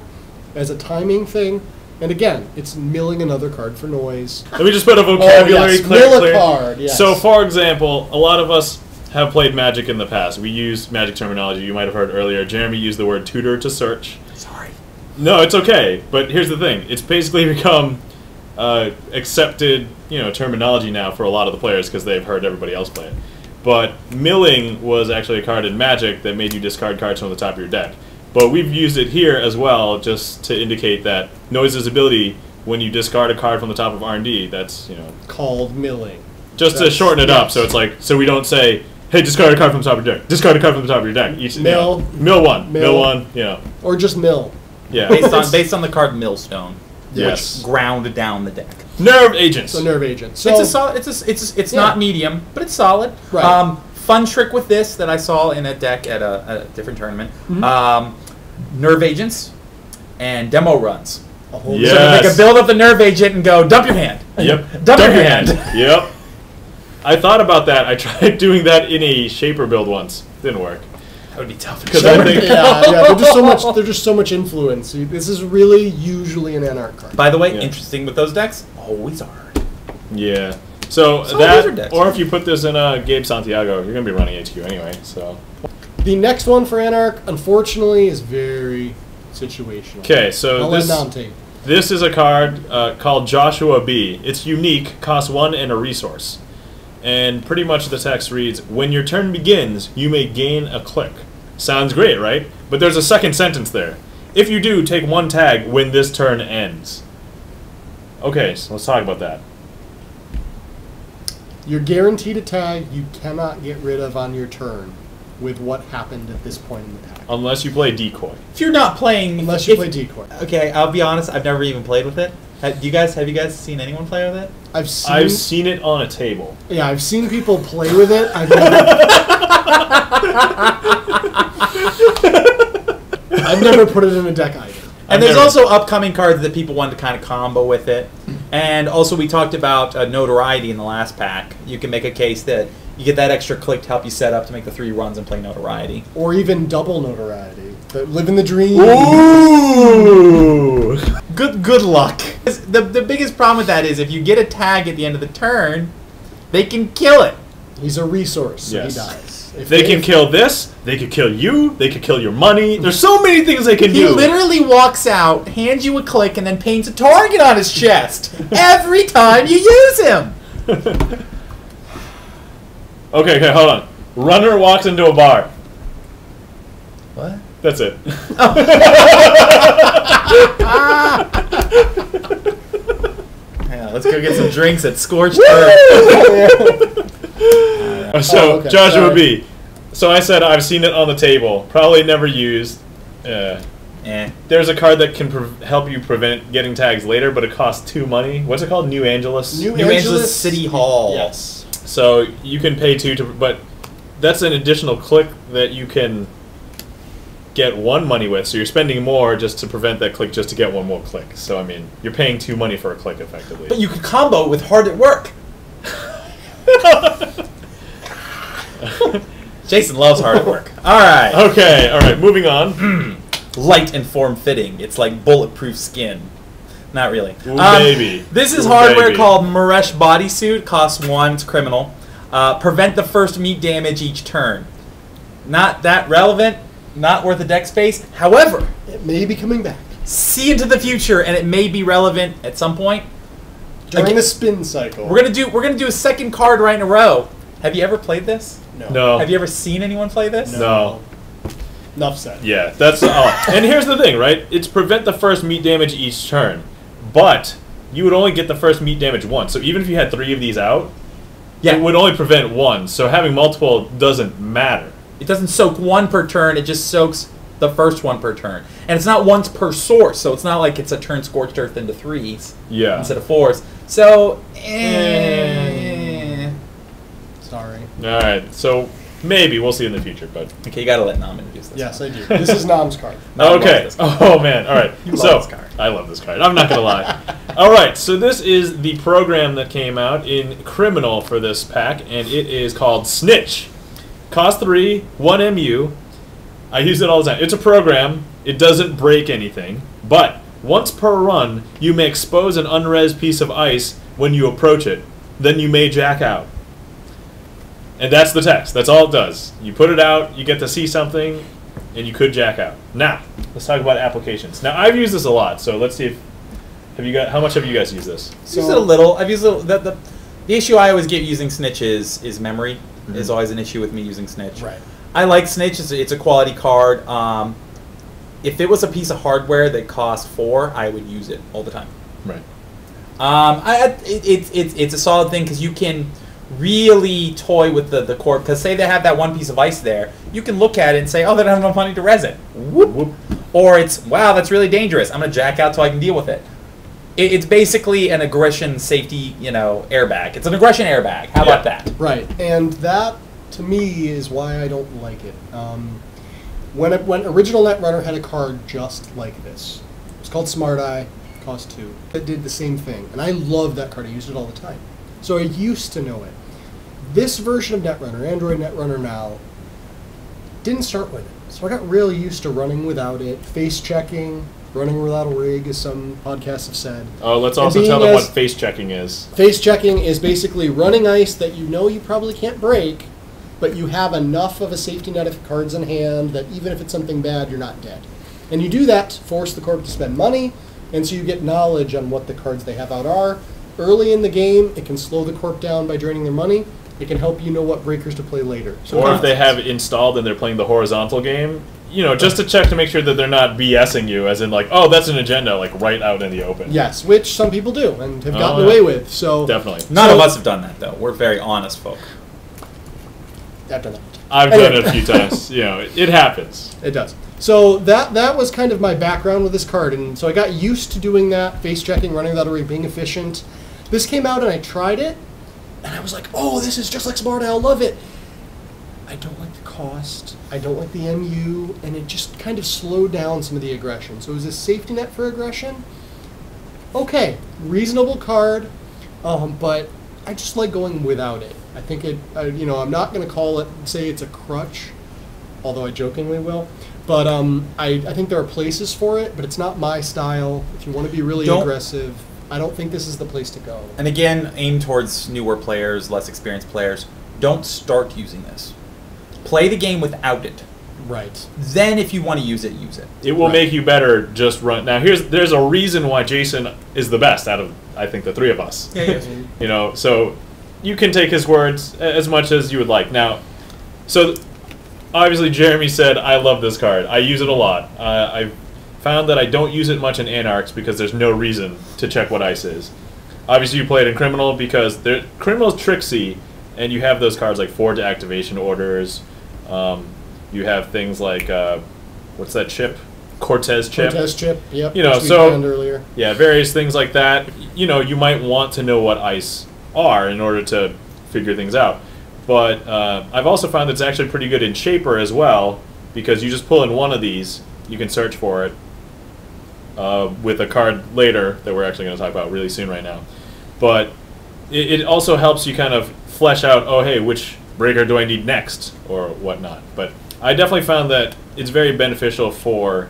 as a timing thing. And again, it's milling another card for noise. Let me just put a vocabulary mill a clear. card, yes. So, for example, a lot of us have played Magic in the past. We use Magic terminology. You might have heard earlier. Jeremy used the word tutor to search. Sorry. No, it's okay. But here's the thing: it's basically become accepted, terminology now for a lot of the players because they've heard everybody else play it. But milling was actually a card in Magic that made you discard cards from the top of your deck. But we've used it here as well, just to indicate that noise's ability when you discard a card from the top of R&D. That's Called milling. just to shorten it up. So it's like, so we don't say, hey, discard a card from the top of your deck. Discard a card from the top of your deck. Mill. Mill one. Mill. Mill one. Or just mill. Yeah. Based on the card Millstone, Yes. which ground down the deck. Nerve agents. So nerve agent. So It's a solid. It's Yeah. not medium, but it's solid. Right. Fun trick with this that I saw in a deck at a different tournament. Nerve agents and demo runs. a whole Yeah. So Yes. they can build up the nerve agent and go dump your hand. Yep. Dump your hand. Yep. I thought about that. I tried doing that in a Shaper build once. Didn't work. That would be tough. Because I think There's just so much influence. This is really usually an Anarch card. By the way, Yeah. interesting with those decks, always hard. Yeah. So So that, wizard decks. or if you put this in a Gabe Santiago, you're gonna be running HQ anyway. So. The next one for Anarch, unfortunately, is very situational. Okay, so I'll let Nam take. this is a card called Joshua B. It's unique, costs 1 and a resource. And pretty much the text reads, when your turn begins, you may gain a click. Sounds great, right? But there's a second sentence there. If you do, take 1 tag when this turn ends. Okay, so let's talk about that. You're guaranteed a tag you cannot get rid of on your turn with what happened at this point in the pack. Unless you play Decoy. If you're not playing, Unless you play Decoy. Okay, I'll be honest. I've never even played with it. Have you guys seen anyone play with it? I've seen it on a table. Yeah, I've seen people play with it. I've never put it in a deck either. And there's also upcoming cards that people want to kind of combo with it. And also we talked about notoriety in the last pack. You can make a case that you get that extra click to help you set up to make the 3 runs and play notoriety. Or even double notoriety. But living the dream. Ooh! Good luck. The biggest problem with that is if you get a tag at the end of the turn, they can kill it. He's a resource, so Yes. he dies. If They can kill this, they could kill you, they could kill your money. There's so many things they can He do. literally walks out, hands you a click, and then paints a target on his chest every time you use him. Okay, hold on. Runner walks into a bar. What? That's it. Yeah, let's go get some drinks at Scorched Earth. So, okay, Joshua sorry. B. So I said I've seen it on the table. Probably never used. There's a card that can help you prevent getting tags later, but it costs 2 money. What's it called? New Angeles? New Angeles City Hall. Yes. So you can pay 2 to, but that's an additional click that you can get 1 money with. So you're spending more just to prevent that click, just to get 1 more click. So I mean, you're paying 2 money for a click effectively. But you could combo it with Hard at Work. Jason loves Hard at Work. All right. Okay, all right. Moving on. Light and form-fitting. It's like bulletproof skin. Not really. Ooh, baby. This is Ooh, hardware baby. called Maresh Bodysuit. Costs 1. It's criminal. Prevent the first meat damage each turn. Not that relevant. Not worth the deck space. However, It may be coming back. see into the future, and it may be relevant at some point. During Again, the spin cycle. We're gonna do a second card right in a row. Have you ever played this? No. Have you ever seen anyone play this? No. Enough said. Yeah, that's and here's the thing, right? It's prevent the first meat damage each turn, but you would only get the first meat damage once. So even if you had 3 of these out, Yeah. It would only prevent one, so having multiple doesn't matter. It doesn't soak one per turn, it just soaks the first one per turn. And it's not once per source, so it's not like it's a turn Scorched Earth into 3s instead of 4s. So, Sorry. Alright, so maybe. We'll see in the future, but... Okay, you gotta let Nam introduce this. Yes, I do. This is Nam's card. Okay. Oh, man. Alright. love this card. I love this card. I'm not going to lie. Alright, so this is the program that came out in Criminal for this pack, and it is called Snitch. Cost 3, 1 MU. I use it all the time. It's a program. It doesn't break anything, but once per run, you may expose an unres piece of ice when you approach it. Then you may jack out. And that's the text. That's all it does. You put it out, you get to see something, and you could jack out. Now, let's talk about applications. Now, I've used this a lot, so let's see if how much have you guys used this? So, used it a little. I've used it. The issue I always get using Snitch is memory. Is always an issue with me using Snitch. Right. I like Snitch. It's a quality card. If it was a piece of hardware that cost 4, I would use it all the time. Right. It's a solid thing because you can really toy with the core. Because say they have that one piece of ice there, you can look at it and say, oh, they don't have enough money to res it. Whoop. Whoop. Or it's, wow, that's really dangerous. I'm going to jack out so I can deal with it. It's basically an aggression safety, airbag. It's an aggression airbag. How about that? Right, and that to me is why I don't like it. When original Netrunner had a card just like this, it's called Smarteye, cost 2. It did the same thing, and I love that card. I used it all the time, so I used to know it. This version of Netrunner, Android Netrunner now, didn't start with it, so I got really used to running without it, face checking. Running without a rig, as some podcasts have said. Oh, let's also tell them what face checking is. Face checking is basically running ice that you probably can't break, but you have enough of a safety net of cards in hand that even if it's something bad, you're not dead. And you do that to force the corp to spend money, and so you get knowledge on what the cards they have out are. Early in the game, it can slow the corp down by draining their money. It can help you know what breakers to play later. So or if they have it installed and they're playing the horizontal game, just to check to make sure that they're not BSing you, as in like, oh, that's an agenda, like right out in the open. Yes, which some people do and have gotten away with. So definitely. None of us have done that though. We're very honest folk. I've done it. I've done it a few times. It happens. It does. So that was kind of my background with this card, and so I got used to doing that, face checking, running without a rig, being efficient. This came out and I tried it, and I was like, oh, this is just like Smarteye, I'll love it. I don't like the cost, I don't like the MU, and it just kind of slowed down some of the aggression. So is this safety net for aggression? Okay, reasonable card, but I just like going without it. I think I'm not going to say it's a crutch, although I jokingly will. But I think there are places for it, but it's not my style. If you want to be really aggressive, I don't think this is the place to go. And again, aim towards newer players, less experienced players. Don't start using this. Play the game without it. Right. Then if you want to use it, use it. It will make you better just run. Now, there's a reason why Jason is the best out of, I think, the three of us. Yeah. So you can take his words as much as you would like. Now, so obviously Jeremy said, I love this card. I use it a lot. I've found that I don't use it much in Anarchs because there's no reason to check what ice is. Obviously you play it in Criminal because Criminal's tricksy, and you have those cards like forward to activation orders. You have things like, what's that chip? Cortez chip. Cortez chip, yep. Earlier. Yeah, various things like that. You might want to know what ice are in order to figure things out. But I've also found that it's actually pretty good in Shaper as well, because you just pull in one of these, you can search for it with a card later that we're actually going to talk about really soon right now. But it also helps you kind of flesh out, oh, hey, which breaker do I need next, or whatnot. But I definitely found that it's very beneficial for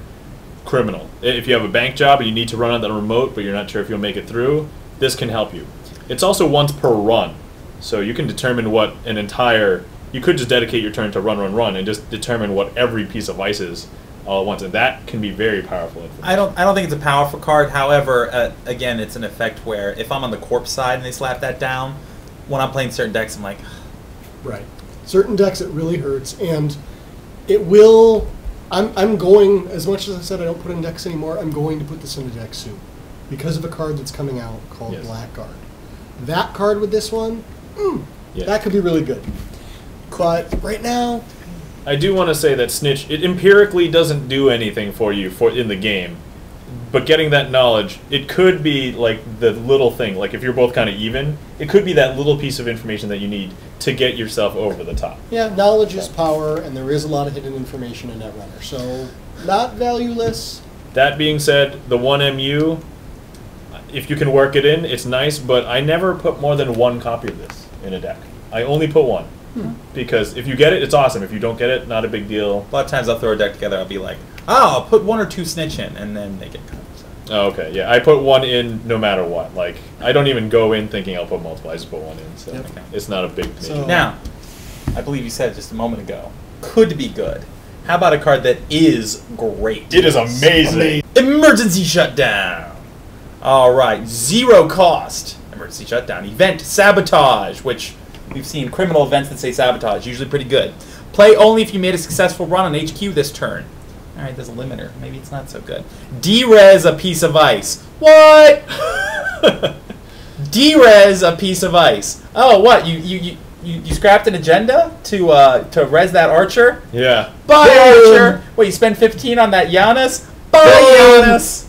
Criminal. If you have a bank job and you need to run on the remote, but you're not sure if you'll make it through, this can help you. It's also once per run, so you can determine what you could just dedicate your turn to run, and just determine what every piece of ice is all at once, and that can be very powerful. I don't think it's a powerful card. However, again, it's an effect where if I'm on the corp side and they slap that down, when I'm playing certain decks, I'm like, right. Certain decks it really hurts, and it will. I'm going, as much as I said I don't put in decks anymore, I'm going to put this in a deck soon because of a card that's coming out called Blackguard. That card with this one, Yeah. That could be really good. But right now, I do want to say that Snitch, it empirically doesn't do anything for you in the game. But getting that knowledge, it could be like the little thing. Like if you're both kind of even, it could be that little piece of information that you need to get yourself over the top. yeah, knowledge is power, and there is a lot of hidden information in Netrunner. So, not valueless. That being said, the 1MU, if you can work it in, it's nice, but I never put more than one copy of this in a deck. I only put one. Because if you get it, it's awesome. If you don't get it, not a big deal. A lot of times I'll throw a deck together. I'll be like, oh, I'll put 1 or 2 snitch in, and then they get cut. So. Oh, okay. Yeah, I put one in no matter what. Like, I don't even go in thinking I'll put multiple. I just put one in. So Yep. it's not a big So- major. Now, I believe you said just a moment ago, could be good. How about a card that is great? It is amazing. Emergency Shutdown. All right, 0 cost. Emergency Shutdown. Event Sabotage, which we've seen criminal events that say sabotage. Usually pretty good. Play only if you made a successful run on HQ this turn. All right, there's a limiter. Maybe it's not so good. Derez a piece of ice. What? Derez a piece of ice. Oh, what? You scrapped an agenda to res that archer? Yeah. Bye, Boom. Archer. Wait, you spent 15 on that Giannis? Bye, Boom. Giannis. You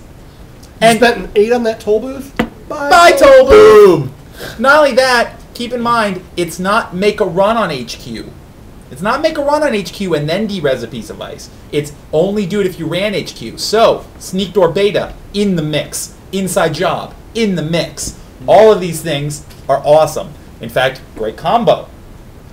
And spent an 8 on that toll booth? bye, Toll Boom. Not only that, keep in mind, it's not make a run on HQ. It's not make a run on HQ and then derez a piece of ice. It's only do it if you ran HQ. So, Sneak Door Beta, in the mix. Inside Job, in the mix. All of these are awesome. In fact, great combo.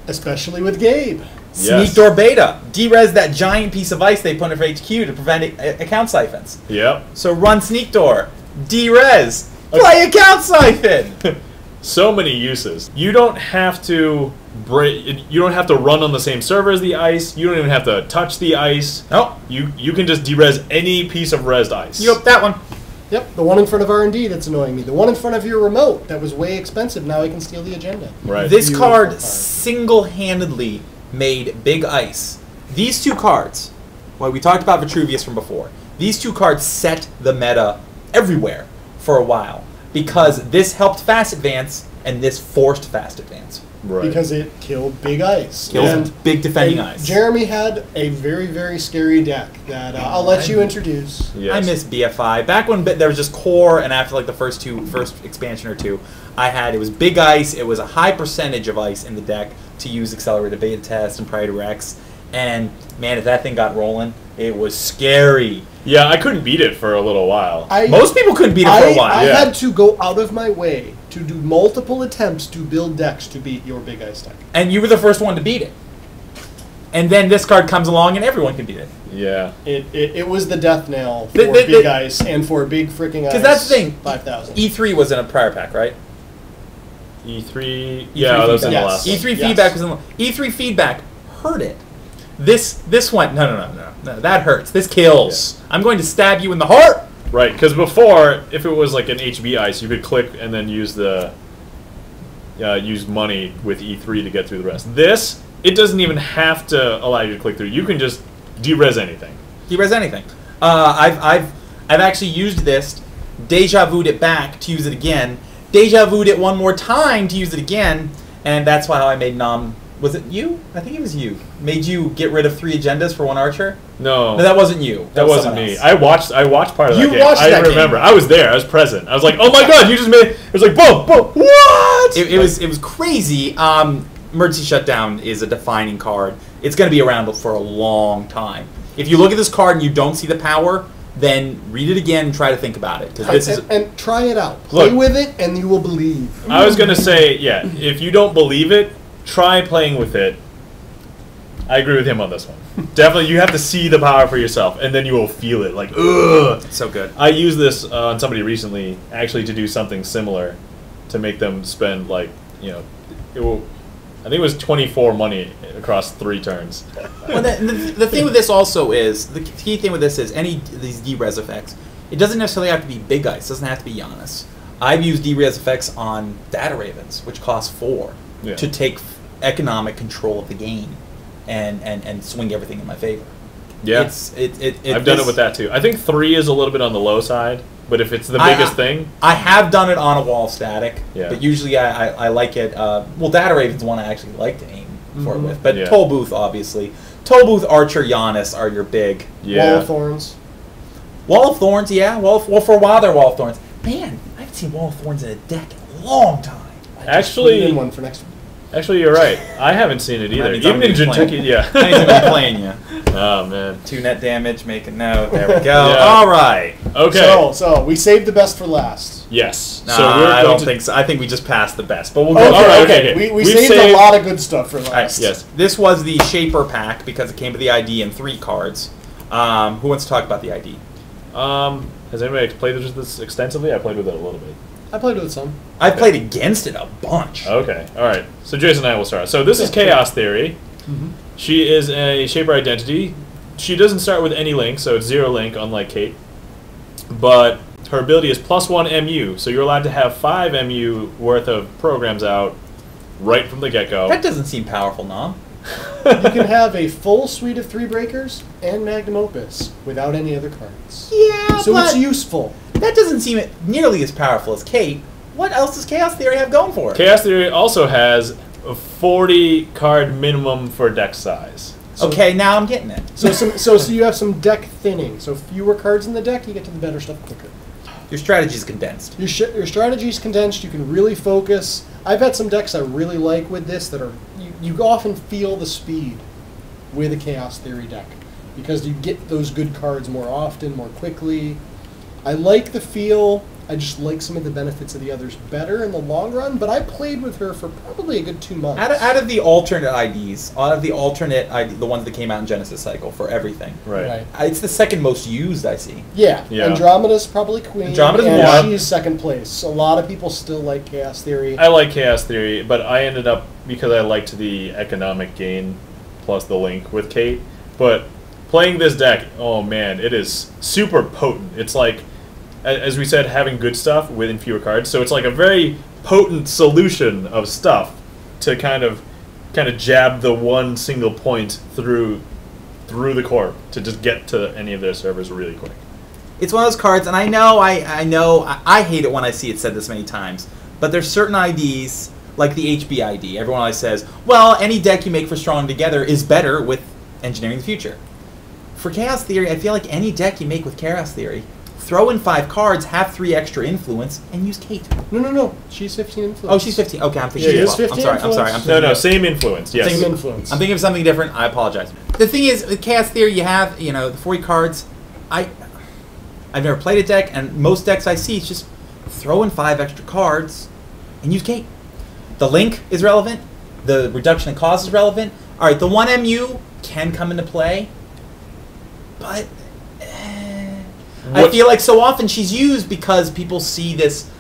Especially with Gabe. Sneak Door Beta, derez that giant piece of ice they put in for HQ to prevent account siphons. Yep. So run Sneak Door, derez, play account siphon. So many uses. You don't have to you don't have to run on the same server as the ice. You don't even have to touch the ice. Nope. You can just derez any piece of rezzed ice. Yep, that one. Yep, the one in front of R&D that's annoying me. The one in front of your remote that was way expensive, now I can steal the agenda. Right. This Beautiful card card. single-handedly made Big Ice. These 2 cards, well, we talked about Vitruvius from before. These 2 cards set the meta everywhere for a while because this helped fast advance and this forced fast advance. Right. Because it killed Big Ice. Kills And- big defending and ice. Jeremy had a very, very scary deck that I'll let you introduce. Yes. I miss BFI. Back when there was just core, and after like the first expansion or 2, it was Big Ice. It was a high percentage of ice in the deck to use accelerated beta test and prior to Rex. And man, if that thing got rolling, it was scary. Yeah, I couldn't beat it for a little while. Most people couldn't beat it for a while. I yeah. had to go out of my way to do multiple attempts to build decks to beat your Big Ice deck. And you were the first one to beat it. And then this card comes along and everyone can beat it. Yeah. It was the death knell for The- Big Ice and for Big Freaking Ice. Because that's the thing. 5,000. E3 was in a prior pack, right? E3. Yeah, that was in the feedback. last Yes. one. E3 Yes. feedback was in the E3 feedback hurt it. This went no, that hurts. This kills. I'm going to stab you in the heart. Right, because before, if it was like an HB ice, you could click and then use use money with E3 to get through the rest. This, it doesn't even have to allow you to click through. You can just derez anything. Derez anything. I've actually used this, deja vu'd it back to use it again, deja vu'd it one more time to use it again, and that's why I made Nom. Was it you? I think it was you. Made you get rid of 3 agendas for 1 archer? No. No, that wasn't you. That was wasn't someone me. else. I watched part of You that game. watched I that game. remember. I was there. I was present. I was like, oh my god, you just made it. Was like, boom, boom, what? It was crazy. Emergency Shutdown is a defining card. It's going to be around for a long time. If you look at this card and you don't see the power, then read it again and try to think about it. 'Cause this is And try it out. Play Look. with it, and you will believe. I was going to say, yeah, if you don't believe it, try playing with it. I agree with him on this one. Definitely, you have to see the power for yourself, and then you will feel it. Like, ugh. so good. I used this on somebody recently, actually, to do something similar, to make them spend, like, I think it was 24 money across 3 turns. Well, the thing with this also is, the key thing with this is, any of these derez effects, it doesn't necessarily have to be Big Ice. It doesn't have to be Giannis. I've used derez effects on Data Ravens, which cost 4, to take economic control of the game and swing everything in my favor. Yeah. I've I've done it with that too. I think 3 is a little bit on the low side. But if it's the biggest thing, I have done it on a wall static. Yeah. But usually I like it. Well, Data Raven's one I actually like to aim for it with. But Yeah. Toll Booth, obviously. Toll Booth, Archer, Giannis are your big. yeah. Wall of Thorns. Wall of Thorns, yeah. Well, for a while they're Wall of Thorns. Man, I haven't seen Wall of Thorns in a deck in a long time. Actually, Put in one for next week. Actually, you're right. I haven't seen it either. means Even I'm in gonna be Jinteki, playing. yeah. I need to be playing you. Oh man. 2 net damage, make a note. There we go. Yeah. All right. Okay. So we saved the best for last. Yes. Nah, So we're I going don't to think so. I think we just passed the best, but we'll Okay, go. all right, okay. okay. We We've saved saved- a lot of good stuff for last. Yes. This was the Shaper pack because it came with the ID and 3 cards. Who wants to talk about the ID? Has anybody played with this extensively? I played with it a little bit. I played with some. I've played against it a bunch. Okay. All right. So Jason and I will start. So this is Chaos Theory. She is a Shaper identity. She doesn't start with any link, so it's 0 link, unlike Kate. But her ability is +1 MU, so you're allowed to have 5 MU worth of programs out right from the get-go. That doesn't seem powerful, Nom. You can have a full suite of 3 breakers and Magnum Opus without any other cards. Yeah, So but it's useful. that doesn't seem nearly as powerful as Kate. What else does Chaos Theory have going for it? Chaos Theory also has a 40 card minimum for deck size. So- Okay, now I'm getting it. So you have some deck thinning. So fewer cards in the deck, you get to the better stuff quicker. Your strategy is condensed. Your strategy is condensed. You can really focus. I've had some decks I really like with this that are you often feel the speed with a Chaos Theory deck because you get those good cards more often, more quickly. I like the feel. I just like some of the benefits of the others better in the long run. But I played with her for probably a good 2 months. Out of the alternate IDs, out of the alternate ID, the ones that came out in Genesis Cycle for everything, Right. it's the second most used I see. Yeah, Yeah. Andromeda's probably queen. Andromeda's and one. she's second place. A lot of people still like Chaos Theory. I like Chaos Theory, but I ended up, because I liked the economic gain plus the link with Kate, but playing this deck, oh man, it is super potent. It's like, as we said, having good stuff within fewer cards, so it's like a very potent solution of stuff to kind of jab the one single point through the corp to just get to any of their servers really quick. It's one of those cards, and I know I hate it when I see it said this many times, but there's certain IDs, like the HB ID, everyone always says, well, any deck you make for Strong Together is better with Engineering the Future. For Chaos Theory, I feel like any deck you make with Chaos Theory, throw in 5 cards, have 3 extra influence, and use Kate. No. She's 15 influence. Oh, she's 15. Okay, I'm thinking. She is 15 I'm sorry. influence. No, same influence, yes. Same influence. I'm thinking of something different. I apologize. The thing is, with Chaos Theory, you have the 40 cards. I've never played a deck, and most decks I see, it's just throw in 5 extra cards and use Kate. The link is relevant. The reduction in cost is relevant. All right, the 1 MU can come into play, but I feel like so often she's used because people see this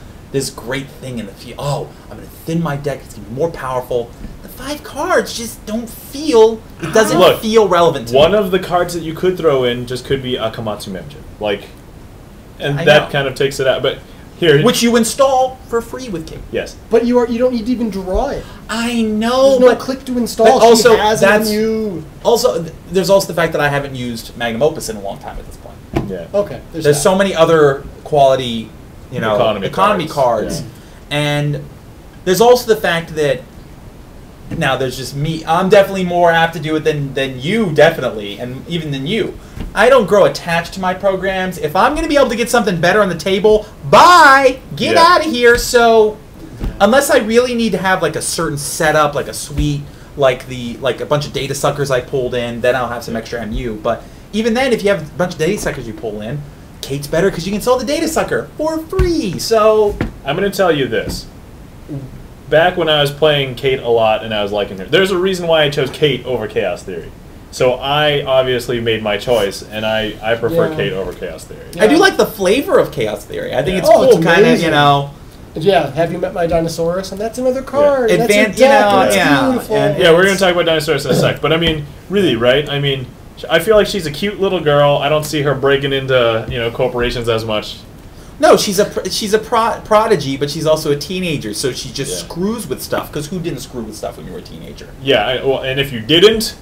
great thing in the field. Oh, I'm going to thin my deck. It's going to be more powerful. The 5 cards just don't feel. It doesn't feel relevant to me. One of the cards that you could throw in just could be Akamatsu Memjin. And I that know. kind of takes it out. But here, Which you install for free with Kate. yes. But you don't need to even draw it. I know, There's no but click to install. but also she has that's- MU. also there's also the fact that I haven't used Magnum Opus in a long time at this point. Yeah. Okay. There's that. so many other quality, economy Economy cards. cards. And there's also the fact that now there's just me. I'm definitely more apt to do it than you, definitely, and even than you. I don't grow attached to my programs. If I'm going to be able to get something better on the table, bye! Get Yeah. out of here. So unless I really need to have like a certain setup, like a suite, like a bunch of data suckers I pulled in, then I'll have some extra MU. But even then, if you have a bunch of data suckers you pull in, Kate's better because you can sell the data sucker for free. So I'm going to tell you this. Back when I was playing Kate a lot and I was liking her, there's a reason why I chose Kate over Chaos Theory. So I obviously made my choice, and I prefer Yeah. Kate over Chaos Theory. I do like the flavor of Chaos Theory. I think Yeah. it's Oh, it's cool, kind of, amazing. Yeah, have you met my Dinosaurus? And that's another card. And Advan- that's a deck, and it's yeah, beautiful. and- Yeah, we're going to talk about Dinosaurus in a sec. But I mean, really, right? I mean, I feel like she's a cute little girl. I don't see her breaking into corporations as much. No, she's a prodigy, but she's also a teenager, so she just Yeah. screws with stuff. Because who didn't screw with stuff when you were a teenager? Yeah, well, and if you didn't,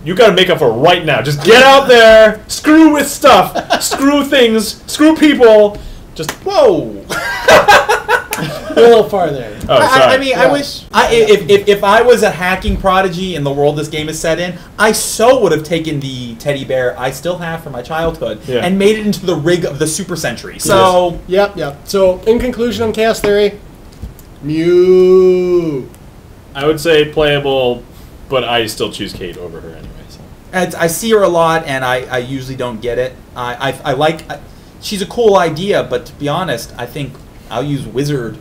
you got to make up for it right now. Just get out there, screw with stuff, screw things, screw people. Just Whoa! A little farther. Oh, sorry. I mean, I wish if I was a hacking prodigy in the world this game is set in, I so would have taken the teddy bear I still have from my childhood and made it into the rig of the Super Sentry. So Yep. So in conclusion on Chaos Theory, Mew. I would say playable, but I still choose Kate over her anyway. So. I see her a lot, and I usually don't get it. I like. She's a cool idea, but to be honest, I think I'll use Wizard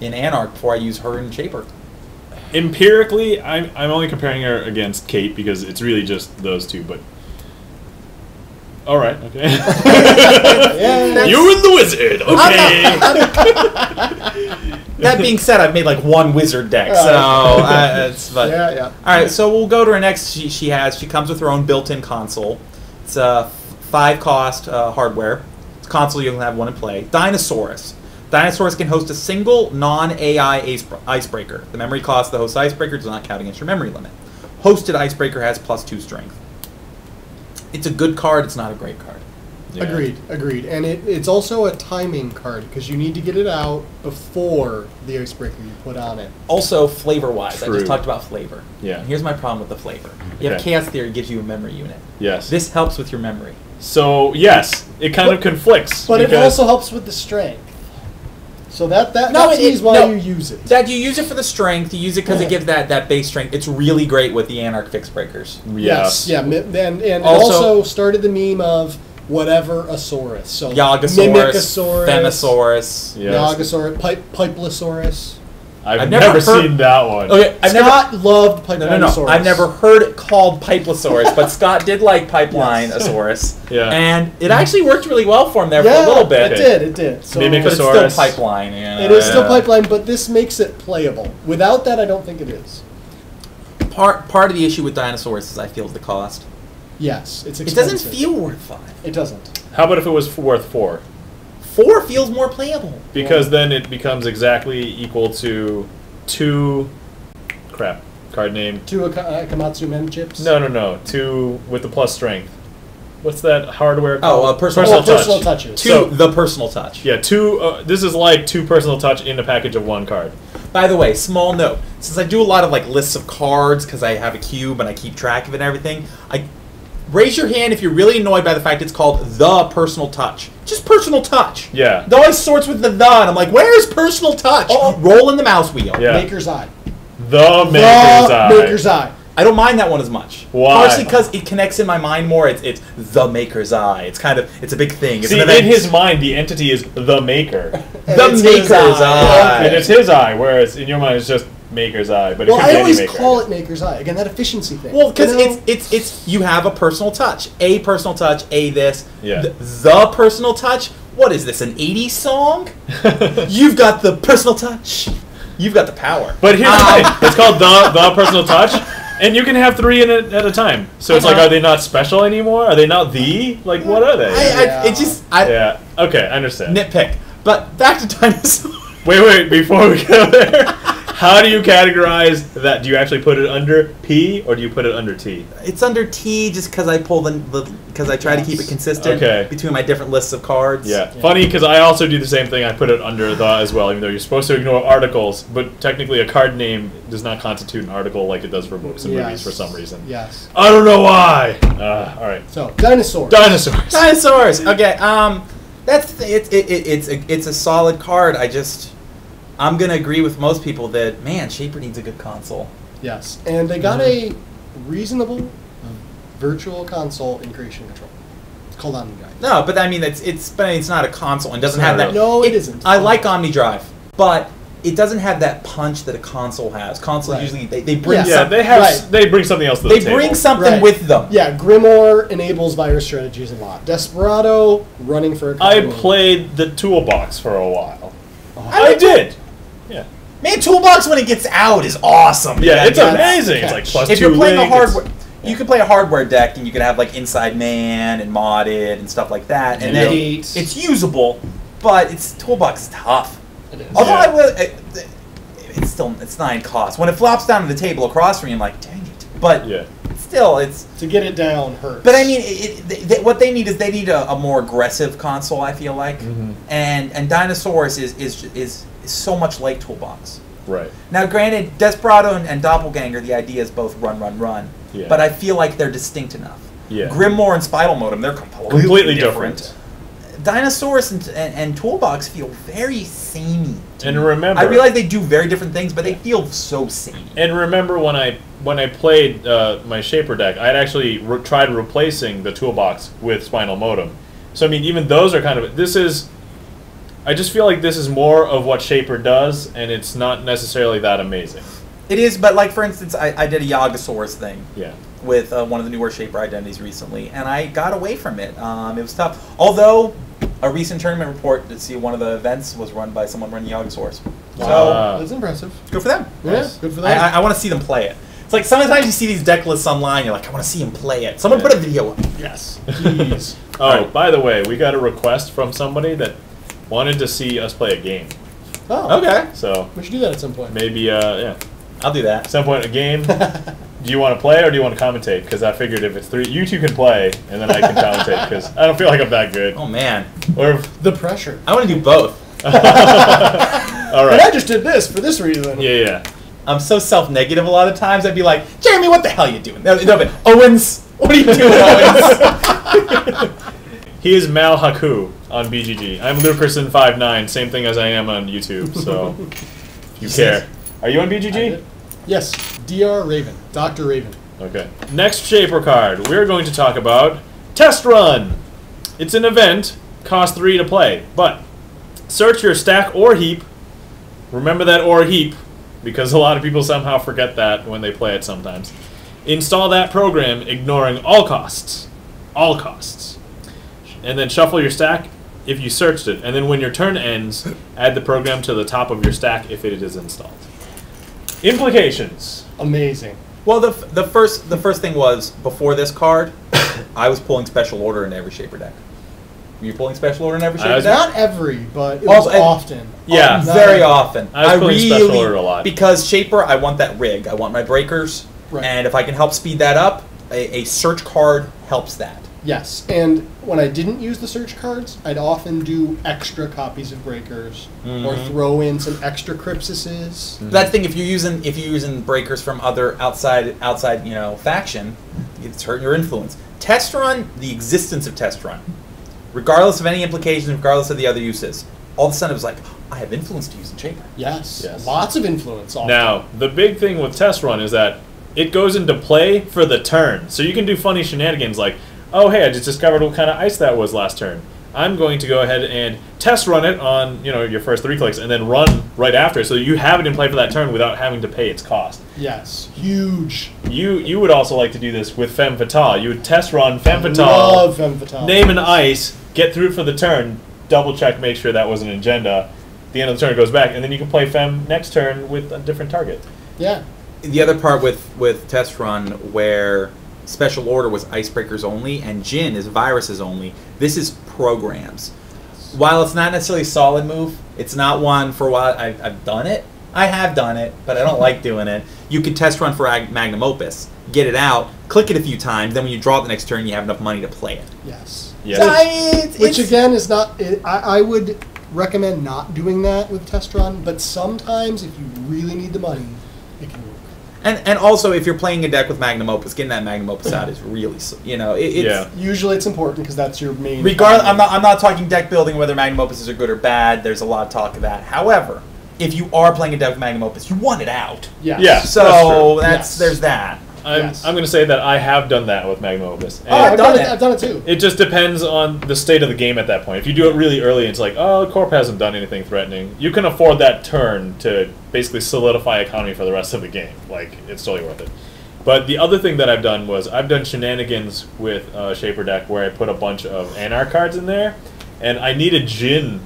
in Anarch before I use her in Shaper. Empirically, I'm only comparing her against Kate because it's really just those two. But all right, okay. You and the Wizard, okay. That being said, I've made like one Wizard deck, so Yeah. All right, so we'll go to her next. She comes with her own built-in console. It's a 5-cost hardware. It's a console you can have one in play. Dinosaurus. Dinosaurus can host a single non-AI icebreaker. The memory cost of the host icebreaker does not count against your memory limit. Hosted icebreaker has +2 strength. It's a good card. It's not a great card. Yeah. Agreed. And it's also a timing card because you need to get it out before the icebreaker you put on it. Also, flavor-wise, I True. just talked about flavor. Yeah. And here's my problem with the flavor. You have Okay. Chaos Theory gives you a memory unit. Yes. This helps with your memory. So yes, it kind of conflicts. But it because- also helps with the strength. So that No, is why you use it. That you use it for the strength. You use it because it gives that base strength. It's really great with the Anarch fixed breakers. Yes. Yeah. And it Also- also started the meme of whatever Asaurus. So Yagasaurus, Mimicosaurus, Femosaurus. Yes. Yagasaurus, Pipelosaurus. I've never never heard- seen that one. Okay, Scott loved No. Pipelosaurus. I've never heard it called Pipelosaurus, but Scott did like Pipelineosaurus. Yeah. And it actually worked really well for him there for a Yeah, little bit. it did. So Mimic- But it's still Mimicosaurus. Pipeline. You know? it is still Pipeline, but this makes it playable. Without that, I don't think it is. Part of the issue with Dinosaurs is I feel the cost. Yes, it's It expensive. doesn't feel worth 5. It doesn't. How about if it was worth 4? 4 feels more playable. Because then it becomes exactly equal to 2. Crap. Card name. 2 Akamatsu Mem chips. No. 2 with the plus strength. What's that hardware called? Oh, Personal touches. 2, So- the personal touch. Yeah, 2. This is like 2 personal touch in a package of 1 card. By the way, small note. Since I do a lot of like lists of cards because I have a cube and I keep track of it and everything, raise your hand if you're really annoyed by the fact it's called the personal touch. Just personal touch. Yeah. It always sorts with the and I'm like, where's personal touch? Oh. Roll in the mouse wheel. Yeah. Maker's Eye. The Maker's Eye. Maker's Eye. I don't mind that one as much. Why? Partially because it connects in my mind more. It's the Maker's Eye. It's a big thing. It's See, an event. in his mind, the entity is the Maker. the It's Maker's his Eye. And it's his eye, whereas in your mind it's just Maker's Eye. But it Well, could be I any always maker. call it Maker's Eye. Again, that efficiency thing. Well, because You know? it's you have a personal touch, a personal touch, a this, Yeah. the personal touch. What is this? An '80s song? You've got the personal touch. You've got the power. But here's the thing. It's called the personal touch, and you can have 3 in it at a time. So it's like, are they not special anymore? Are they not the? Like, what are they? Yeah. Okay, I understand. Nitpick. But back to dinosaurs. Wait, before we go there, how do you categorize that? Do you actually put it under P or do you put it under T? It's under T just because I pull because I try to keep it consistent between my different lists of cards. Yeah. Funny because I also do the same thing. I put it under the as well, even though you're supposed to ignore articles. But technically, a card name does not constitute an article like it does for books and movies for some reason. Yes. I don't know why. All right. So, dinosaurs. Dinosaurs. Dinosaurs. Okay. It's a solid card. I'm gonna agree with most people that Shaper needs a good console. Yes. And they got a reasonable virtual console in creation control. It's called OmniDrive. No, but I mean it's not a console and doesn't have that. No, it isn't. I like OmniDrive, but it doesn't have that punch that a console has. Consoles usually they bring they bring something else to the table. They bring something with them. Yeah, Grimoire enables virus strategies a lot. Desperado running for a I played the toolbox for a while. Oh. I did. Yeah. Man, Toolbox when it gets out is awesome. Yeah, it's amazing. It's like plus if 2 you're playing link, a hardware, you can play a hardware deck and you can have like Inside Man and modded and stuff like that, and then it's usable. But Toolbox is tough. It is. Although it's 9 cost. When it flops down to the table across from me, I'm like, dang it. But still, it's to get it down hurts. But I mean, what they need is a more aggressive console. I feel like, and Dinosaurus is so much like Toolbox. Right. Now, granted, Desperado and Doppelganger, the idea is both run. Yeah. But I feel like they're distinct enough. Yeah. Grimoire and Spinal Modem, they're completely different. Dinosaurus and Toolbox feel very samey. And remember, I realize they do very different things, but they feel so samey. And remember when I played my Shaper deck, I had actually tried replacing the Toolbox with Spinal Modem. So I mean, even those are kind of I just feel like this is more of what Shaper does, and it's not necessarily that amazing. It is, but like for instance, I did a Yagasaurus thing. Yeah. With one of the newer Shaper identities recently, and I got away from it. It was tough. Although, a recent tournament report to see one of the events was run by someone running Yagasaurus. Wow, that's impressive. Good for them. Yes, good for them. I want to see them play it. It's like sometimes you see these deck lists online, you're like, I want to see him play it. Someone put a video up. Yes. Jeez. Oh, by the way, we got a request from somebody that wanted to see us play a game. Oh, okay. So we should do that at some point. Maybe, yeah. I'll do that. At some point, a game. Do you want to play or do you want to commentate? Because I figured if it's 3, you two can play, and then I can commentate, because I don't feel like I'm that good. Oh, man. Or the pressure. I want to do both. All right. And I just did this for this reason. Yeah. I'm so self-negative a lot of times. I'd be like, Jeremy, what the hell are you doing? No, but Owens, what are you doing, Owens? He is Mal Haku on BGG. I'm Lukerson59, same thing as I am on YouTube, so if you care. Are you on BGG? Yes, Dr. Raven. Dr. Raven. Okay. Next Shaper card, we're going to talk about Test Run. It's an event, costs 3 to play, but search your stack or heap. Remember that or heap, because a lot of people somehow forget that when they play it sometimes. Install that program, ignoring all costs. All costs. And then shuffle your stack if you searched it. And then when your turn ends, add the program to the top of your stack if it is installed. Implications. Amazing. Well, the first thing was, before this card, I was pulling Special Order in every Shaper deck. Were you pulling Special Order in every Shaper deck? Not every, but it was often. Yeah. Very often. I was pulling Special Order a lot. Because Shaper, I want that rig. I want my breakers. Right. And if I can help speed that up, a search card helps that. Yes, and when I didn't use the search cards, I'd often do extra copies of breakers or throw in some extra crypsises. That's the thing. If you're using breakers from other outside faction, it's hurting your influence. Test Run, the existence of Test Run, regardless of any implications, regardless of the other uses, all of a sudden it was like, I have influence to use in Shaper. Yes, lots of influence. Often. Now, the big thing with Test Run is that it goes into play for the turn. So you can do funny shenanigans like, oh, hey, I just discovered what kind of ice that was last turn. I'm going to go ahead and test run it on your first 3 clicks and then run right after, so you have it in play for that turn without having to pay its cost. Yes, huge. You would also like to do this with Femme Fatale. You would test run Femme Fatale, love Femme Fatale. Name an ice, get through it for the turn, double check, make sure that wasn't an agenda. At the end of the turn it goes back, and then you can play Femme next turn with a different target. Yeah. The other part with Test Run where Special Order was icebreakers only, and Jin is viruses only. This is programs. While it's not necessarily a solid move, it's not one for a while. I've done it. I have done it, but I don't like doing it. You could Test Run for Magnum Opus, get it out, click it a few times, then when you draw it the next turn, you have enough money to play it. Yes. Yes. Which again is not. I would recommend not doing that with Test Run, but sometimes if you really need the money, it can work. And also, if you're playing a deck with Magnum Opus, getting that Magnum Opus out is really, Usually it's important because that's your main. Regardless, I'm not talking deck building whether Magnum Opuses are good or bad. There's a lot of talk of that. However, if you are playing a deck with Magnum Opus, you want it out. Yes. Yeah. So there's that. I'm going to say that I have done that with Magnum Opus. Oh, I've done it too. It just depends on the state of the game at that point. If you do it really early, it's like, oh, Corp hasn't done anything threatening. You can afford that turn to basically solidify economy for the rest of the game. Like, it's totally worth it. But the other thing that I've done was I've done shenanigans with Shaper deck where I put a bunch of Anarch cards in there, and I needed Jin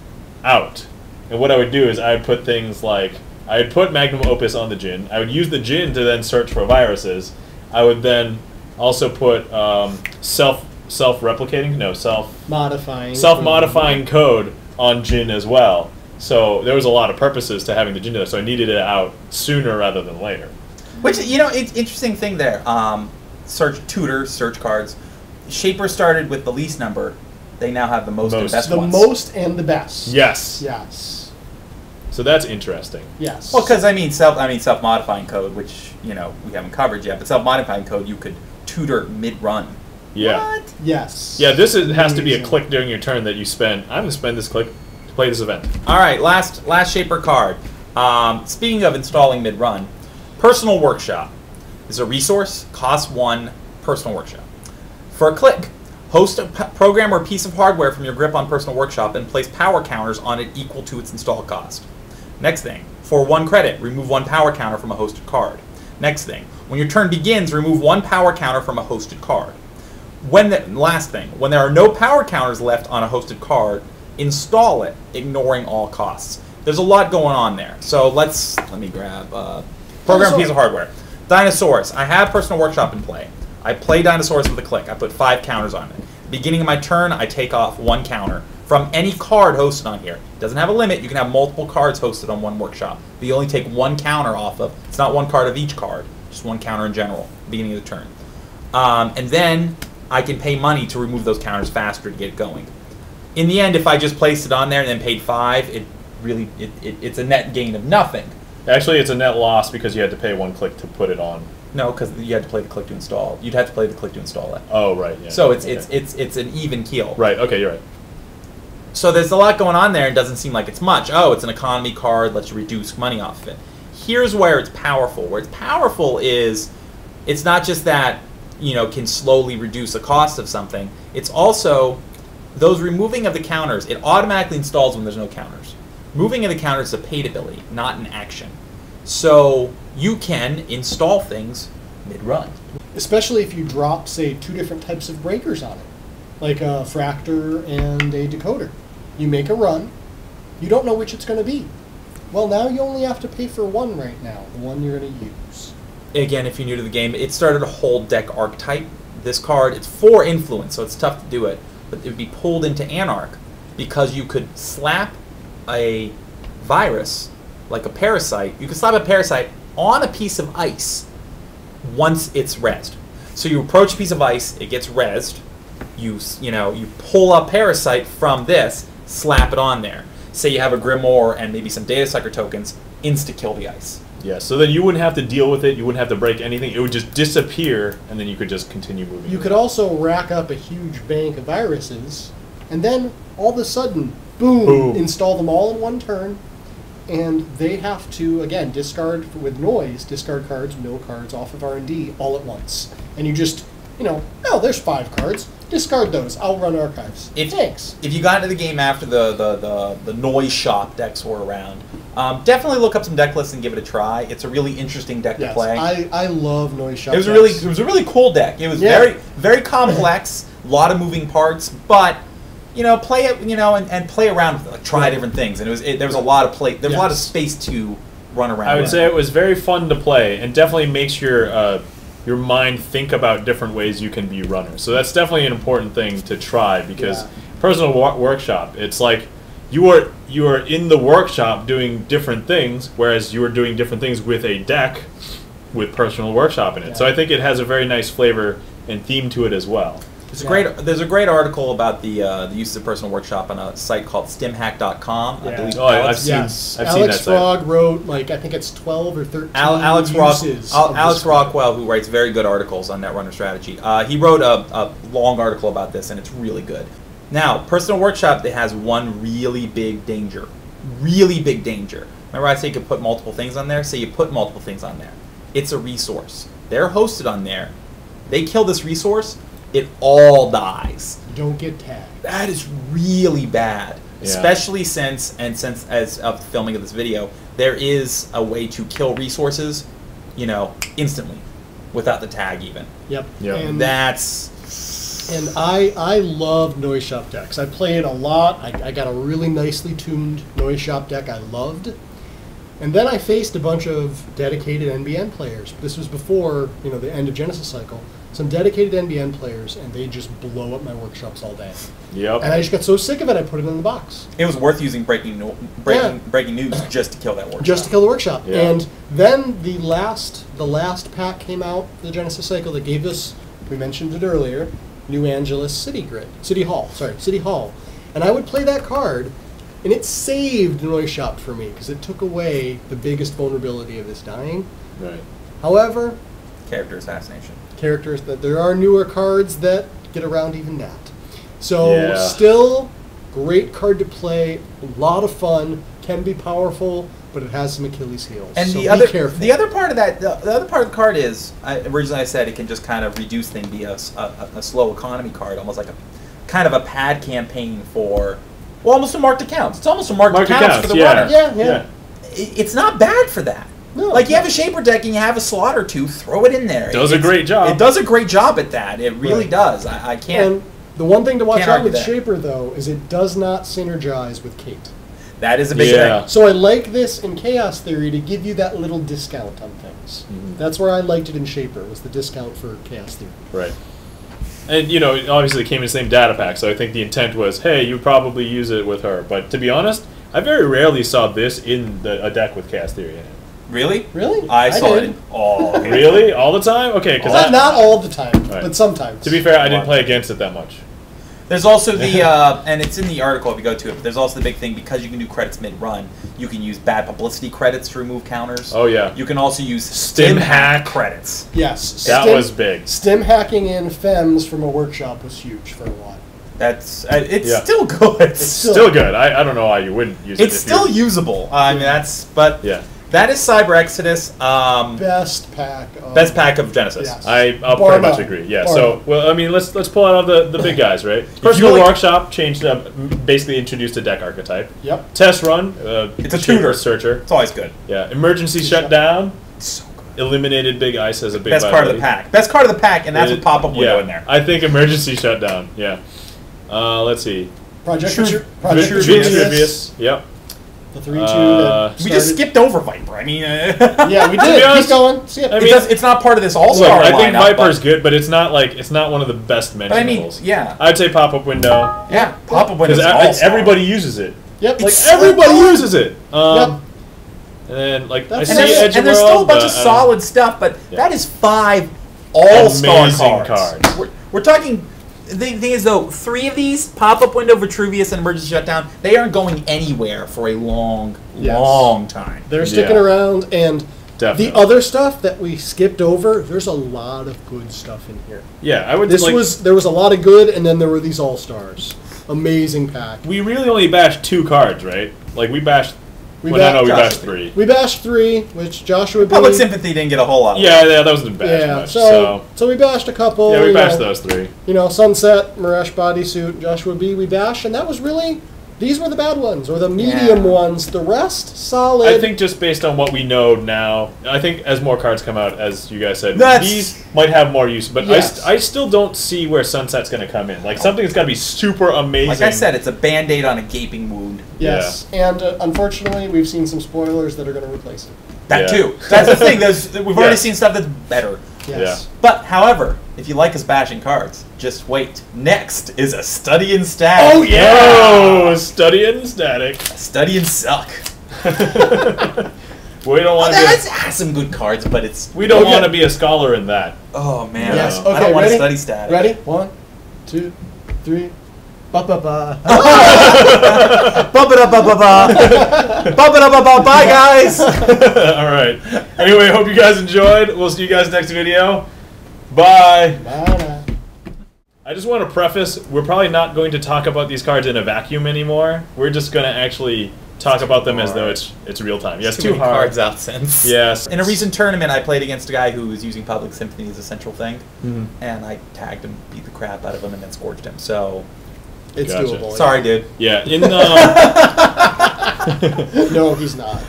out. And what I would do is I would put things like, I would put Magnum Opus on the Jin. I would use the Jin to then search for viruses. I would then also put self-modifying code on Jin as well. So there was a lot of purposes to having the Jin there. So I needed it out sooner rather than later. Which it's interesting thing there. search cards. Shaper started with the least number. They now have the most and best the ones. most and the best. Yes. Yes. So that's interesting. Yes. Well, because I mean self-modifying code, which we haven't covered yet, but self-modifying code you could tutor mid-run. Yeah. What? Yes. Yeah, this has to be a click during your turn that you spend. I'm going to spend this click to play this event. All right, last Shaper card. Speaking of installing mid-run, Personal Workshop is a resource, costs 1, Personal Workshop. For a click, host a program or piece of hardware from your grip on Personal Workshop and place power counters on it equal to its install cost. Next thing, for 1 credit, remove 1 power counter from a hosted card. Next thing, when your turn begins, remove 1 power counter from a hosted card. Last thing, when there are no power counters left on a hosted card, install it, ignoring all costs. There's a lot going on there. So let me grab program piece of hardware. Dinosaurs. I have Personal Workshop in play. I play Dinosaurs with a click. I put 5 counters on it. Beginning of my turn, I take off 1 counter from any card hosted on here. It doesn't have a limit. You can have multiple cards hosted on one workshop. But you only take 1 counter off of. It's not 1 card of each card. Just 1 counter in general. Beginning of the turn. And then I can pay money to remove those counters faster to get it going. In the end, if I just placed it on there and then paid 5, it's a net gain of nothing. Actually, it's a net loss because you had to pay 1 click to put it on. No, because you had to play the click to install. You'd have to play the click to install it. Oh, right. Yeah. So it's an even keel. Right. Okay, you're right. So there's a lot going on there. It doesn't seem like it's much. Oh, it's an economy card. Let's reduce money off of it. Here's where it's powerful. Where it's powerful is it's not just that can slowly reduce the cost of something. It's also those removing of the counters. It automatically installs when there's no counters. Moving of the counters is a paid ability, not an action. So you can install things mid-run. Especially if you drop, say, 2 different types of breakers on it, like a fractor and a decoder. You make a run, you don't know which it's going to be. Well, now you only have to pay for 1 right now, the one you're going to use. Again, if you're new to the game, it started a whole deck archetype. This card, it's 4 influence, so it's tough to do it, but it would be pulled into Anarch because you could slap a virus, like a parasite. You could slap a parasite on a piece of ice once it's rezzed. So you approach a piece of ice, it gets rezzed. You pull a parasite from this, slap it on there. Say you have a Grimoire and maybe some data sucker tokens, insta-kill the ice. Yeah, so then you wouldn't have to deal with it, you wouldn't have to break anything, it would just disappear, and then you could just continue moving. You could also rack up a huge bank of viruses, and then all of a sudden, boom, install them all in 1 turn, and they have to, again, discard cards, mill cards off of R&D all at once. And you just, oh, there's 5 cards. Discard those. I'll run archives. Thanks. If you got into the game after the noise shop decks were around, definitely look up some deck lists and give it a try. It's a really interesting deck to play. I love noise shop. It was a really cool deck. It was very complex, a lot of moving parts, but play it and play around with it, like, try different things, and there was a lot of a lot of space to run around. I would say it was very fun to play, and definitely makes your mind think about different ways you can be runners. So that's definitely an important thing to try, because Personal Workshop, it's like you are in the workshop doing different things, whereas you are doing different things with a deck with Personal Workshop in it. So I think it has a very nice flavor and theme to it as well. There's a great article about the use of Personal Workshop on a site called stimhack.com. I believe. I've seen that Alex site. Frog wrote, I think it's 12 or 13 Alex uses. Alex Rockwell, who writes very good articles on Netrunner strategy, he wrote a long article about this, and it's really good. Now, Personal Workshop, it has one really big danger. Really big danger. Remember I said you could put multiple things on there? Say you put multiple things on there. It's a resource. They're hosted on there. They kill this resource, it all dies. You don't get tagged. That is really bad. Yeah. Especially since as of the filming of this video, there is a way to kill resources, instantly, without the tag even. Yep. And And I love Noise Shop decks. I play it a lot. I got a really nicely tuned Noise Shop deck I loved. And then I faced a bunch of dedicated NBN players. This was before, you know, the end of Genesis cycle. Some dedicated NBN players, and they just blow up my workshops all day. Yep. And I just got so sick of it, I put it in the box. It was worth using breaking news just to kill that workshop. Just to kill the workshop. Yeah. And then the last pack came out, the Genesis cycle, that gave us, we mentioned it earlier, New Angeles City Hall. And I would play that card, and it saved Noise Shop for me, because it took away the biggest vulnerability of this dying. Right. However, Character assassination. characters that there are newer cards that get around even that. So Yeah. still great card to play, a lot of fun, can be powerful, but it has some Achilles heels. And so the be other careful. the other part of that the other part of the card is originally I said it can just kind of reduce things, be a slow economy card, almost like a kind of a pad campaign for almost a marked accounts. It's almost a marked accounts for the runner. Yeah. It's not bad for that. No, like you have a Shaper deck and you have a slot or two, throw it in there. Does a great job. It does a great job at that. It really Right. does. I can't. And the one thing to watch Can't out argue with that. Shaper, though, is it does not synergize with Kate. That is a big Yeah. thing. So I like this in Chaos Theory to give you that little discount on things. Mhm. That's where I liked it in Shaper, was the discount for Chaos Theory. Right. And, you know, obviously it came in the same data pack, so I think the intent was, hey, you probably use it with her. But to be honest, I very rarely saw this in a deck with Chaos Theory in it. Really? Really? I saw did. it. Okay. Really? All the time? Okay, because Not all the time, Right. but sometimes. to be fair, I didn't play against it that much. There's also the, and it's in the article if you go to it, but there's also the big thing, because you can do credits mid-run, you can use bad publicity credits to remove counters. Oh, yeah. You can also use Stim hack credits. Yes. That was big. Stim hacking in Fems from a workshop was huge for a while. That's, it's Yeah. still good. It's Still good. I don't know why you wouldn't use it. It's if still you- usable. I mean, but Yeah. that is Cyber Exodus. Best pack of... Best pack of Genesis. Yes. I'll Bar pretty much none. agree. Yeah. Bar So, none. well, I mean, let's pull out all the big guys, right? you Personal like- Workshop changed up, basically introduced a deck archetype. Yep. Test Run, It's a Shaper tutor. Searcher. It's always good. Yeah. Emergency Shutdown, It's so good. eliminated Big Ice as a big Best card of the liability. pack. Best card of the pack, and that's with pop-up window Yeah. in there. I think Emergency Shutdown. Yeah. Let's see. Project True. Project Vitruvius. Yep. The 3-2 that We just started- skipped over Viper. I mean, Yeah, we To be did. honest, Keep going. Skip. I mean, it's not part of this Look, all-star I think lineup, Viper's but- good, but it's not one of the best But I mean, mentionables. yeah. I'd say Pop-Up Window. Yeah, pop-up window Because is all-star. everybody uses it. Yep. Like, It's so everybody good. uses it. Yep. And then, like, I That's- see And there's, Edge of and there's still a World, bunch but of I don't- solid stuff, but Yeah. that is 5 all-star Amazing cards. cards. We're talking. The thing is, though, 3 of these, Pop-Up Window, Vitruvius, and Emergency Shutdown, they aren't going anywhere for a long, Yes. long time. They're sticking Yeah. around, and Definitely. the other stuff that we skipped over, there's a lot of good stuff in here. Yeah, I would There like, was a lot of good, and then there were these all-stars. Amazing pack. we really only bashed 2 cards, right? Like, we bashed... We well, no, we Joshua bashed did. 3. We bashed 3, which Joshua Public beat. Sympathy didn't get a whole lot. Yeah, that wasn't bashed Yeah, much, so we bashed a couple. yeah, we you bashed know, those 3. You know, Sunset, Marash Bodysuit, Joshua B. We bashed, and that was really. These were the bad ones, or the medium Yeah. ones. The rest, solid. I think just based on what we know now, I think as more cards come out, as you guys said, That's- these might have more use. But Yes. I still don't see where Sunset's going to come in. Like, something that's got to be super amazing. Like I said, it's a Band-Aid on a gaping wound. Yes, and unfortunately, we've seen some spoilers that are going to replace it. That Yeah. too. That's the thing. We've already Yeah. seen stuff that's better. Yes. But, however, if you like us bashing cards, just wait. Next is a Study in Static. Oh, yeah! Oh, Study and Static. Study and Suck. We don't want to That has some good cards, but it's... We don't Okay. want to be a scholar in that. Oh, man. Yes. I Okay. don't want ready? to study static. Ready? 1, 2, 3. Ba ba ba. Ba-ba-da-ba-ba-ba. Bye, guys. All right. Anyway, hope you guys enjoyed. We'll see you guys next video. Bye. Bye. I just want to preface, we're probably not going to talk about these cards in a vacuum anymore. We're just going to actually talk about them as though it's real time. Yeah, it's too many hard. cards out since. Yes. In a recent tournament, I played against a guy who was using Public Symphony as a central thing, and I tagged him, beat the crap out of him, and then scorched him. So, It's Gotcha. doable. sorry, dude. Yeah, in No, he's not.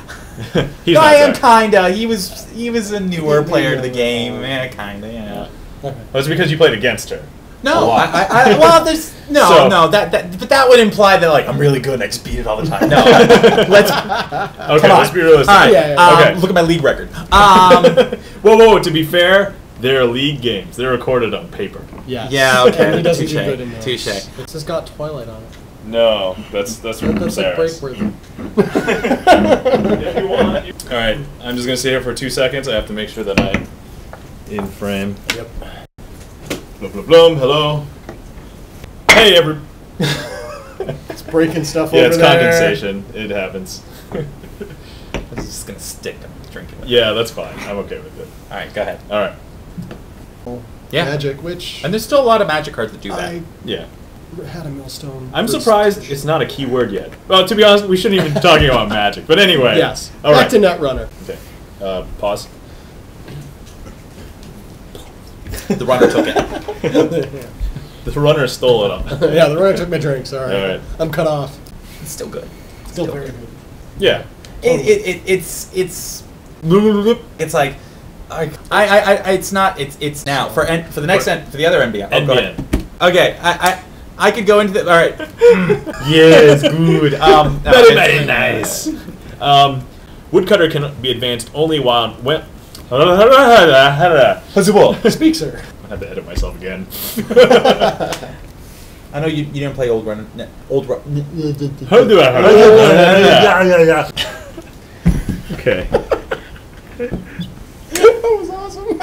he's No, not I am sorry. kinda. He was a newer player to the game. Yeah, kinda. Yeah. Well, it's because you played against her. No, well, there's no. But that would imply that like I'm really good and I just beat it all the time. No, let's be realistic. All right, Yeah. Look at my league record. Whoa! To be fair, they're league games. They're recorded on paper. Yeah. Yeah. Okay. He doesn't do good in those. Touche. It's just got Twilight on it. No, that's from That's like Sarah's. break-worthy. If you want. All right, I'm just gonna sit here for 2 seconds. I have to make sure that I'm in frame. Yep. Bloom, bloom, bloom. Hello. Hey, It's breaking stuff Yeah, over it's there. condensation. It happens. This is just gonna stick. I'm drinking it. Yeah, that's fine. I'm okay with it. All right, go ahead. All right. Yeah. Magic, which And there's still a lot of Magic cards that do that. I Yeah. had a Millstone. I'm first. surprised it's not a keyword yet. Well, to be honest, we shouldn't even be talking about Magic. But anyway. Yes. All Back right. to Netrunner. Okay. Pause. The runner took it. The runner stole it up. Yeah, the runner took my drink. Sorry. All right. I'm cut off. It's still good. Still very good. Yeah. It's like it's not it's now for the next for the other NBN. Oh, go ahead. NBN. Okay, I could go into the all right. Yes, good. Very nice. Woodcutter can be advanced only when. Speak, sir. I had to edit myself again. I know you didn't play Old Run. Okay. That was awesome.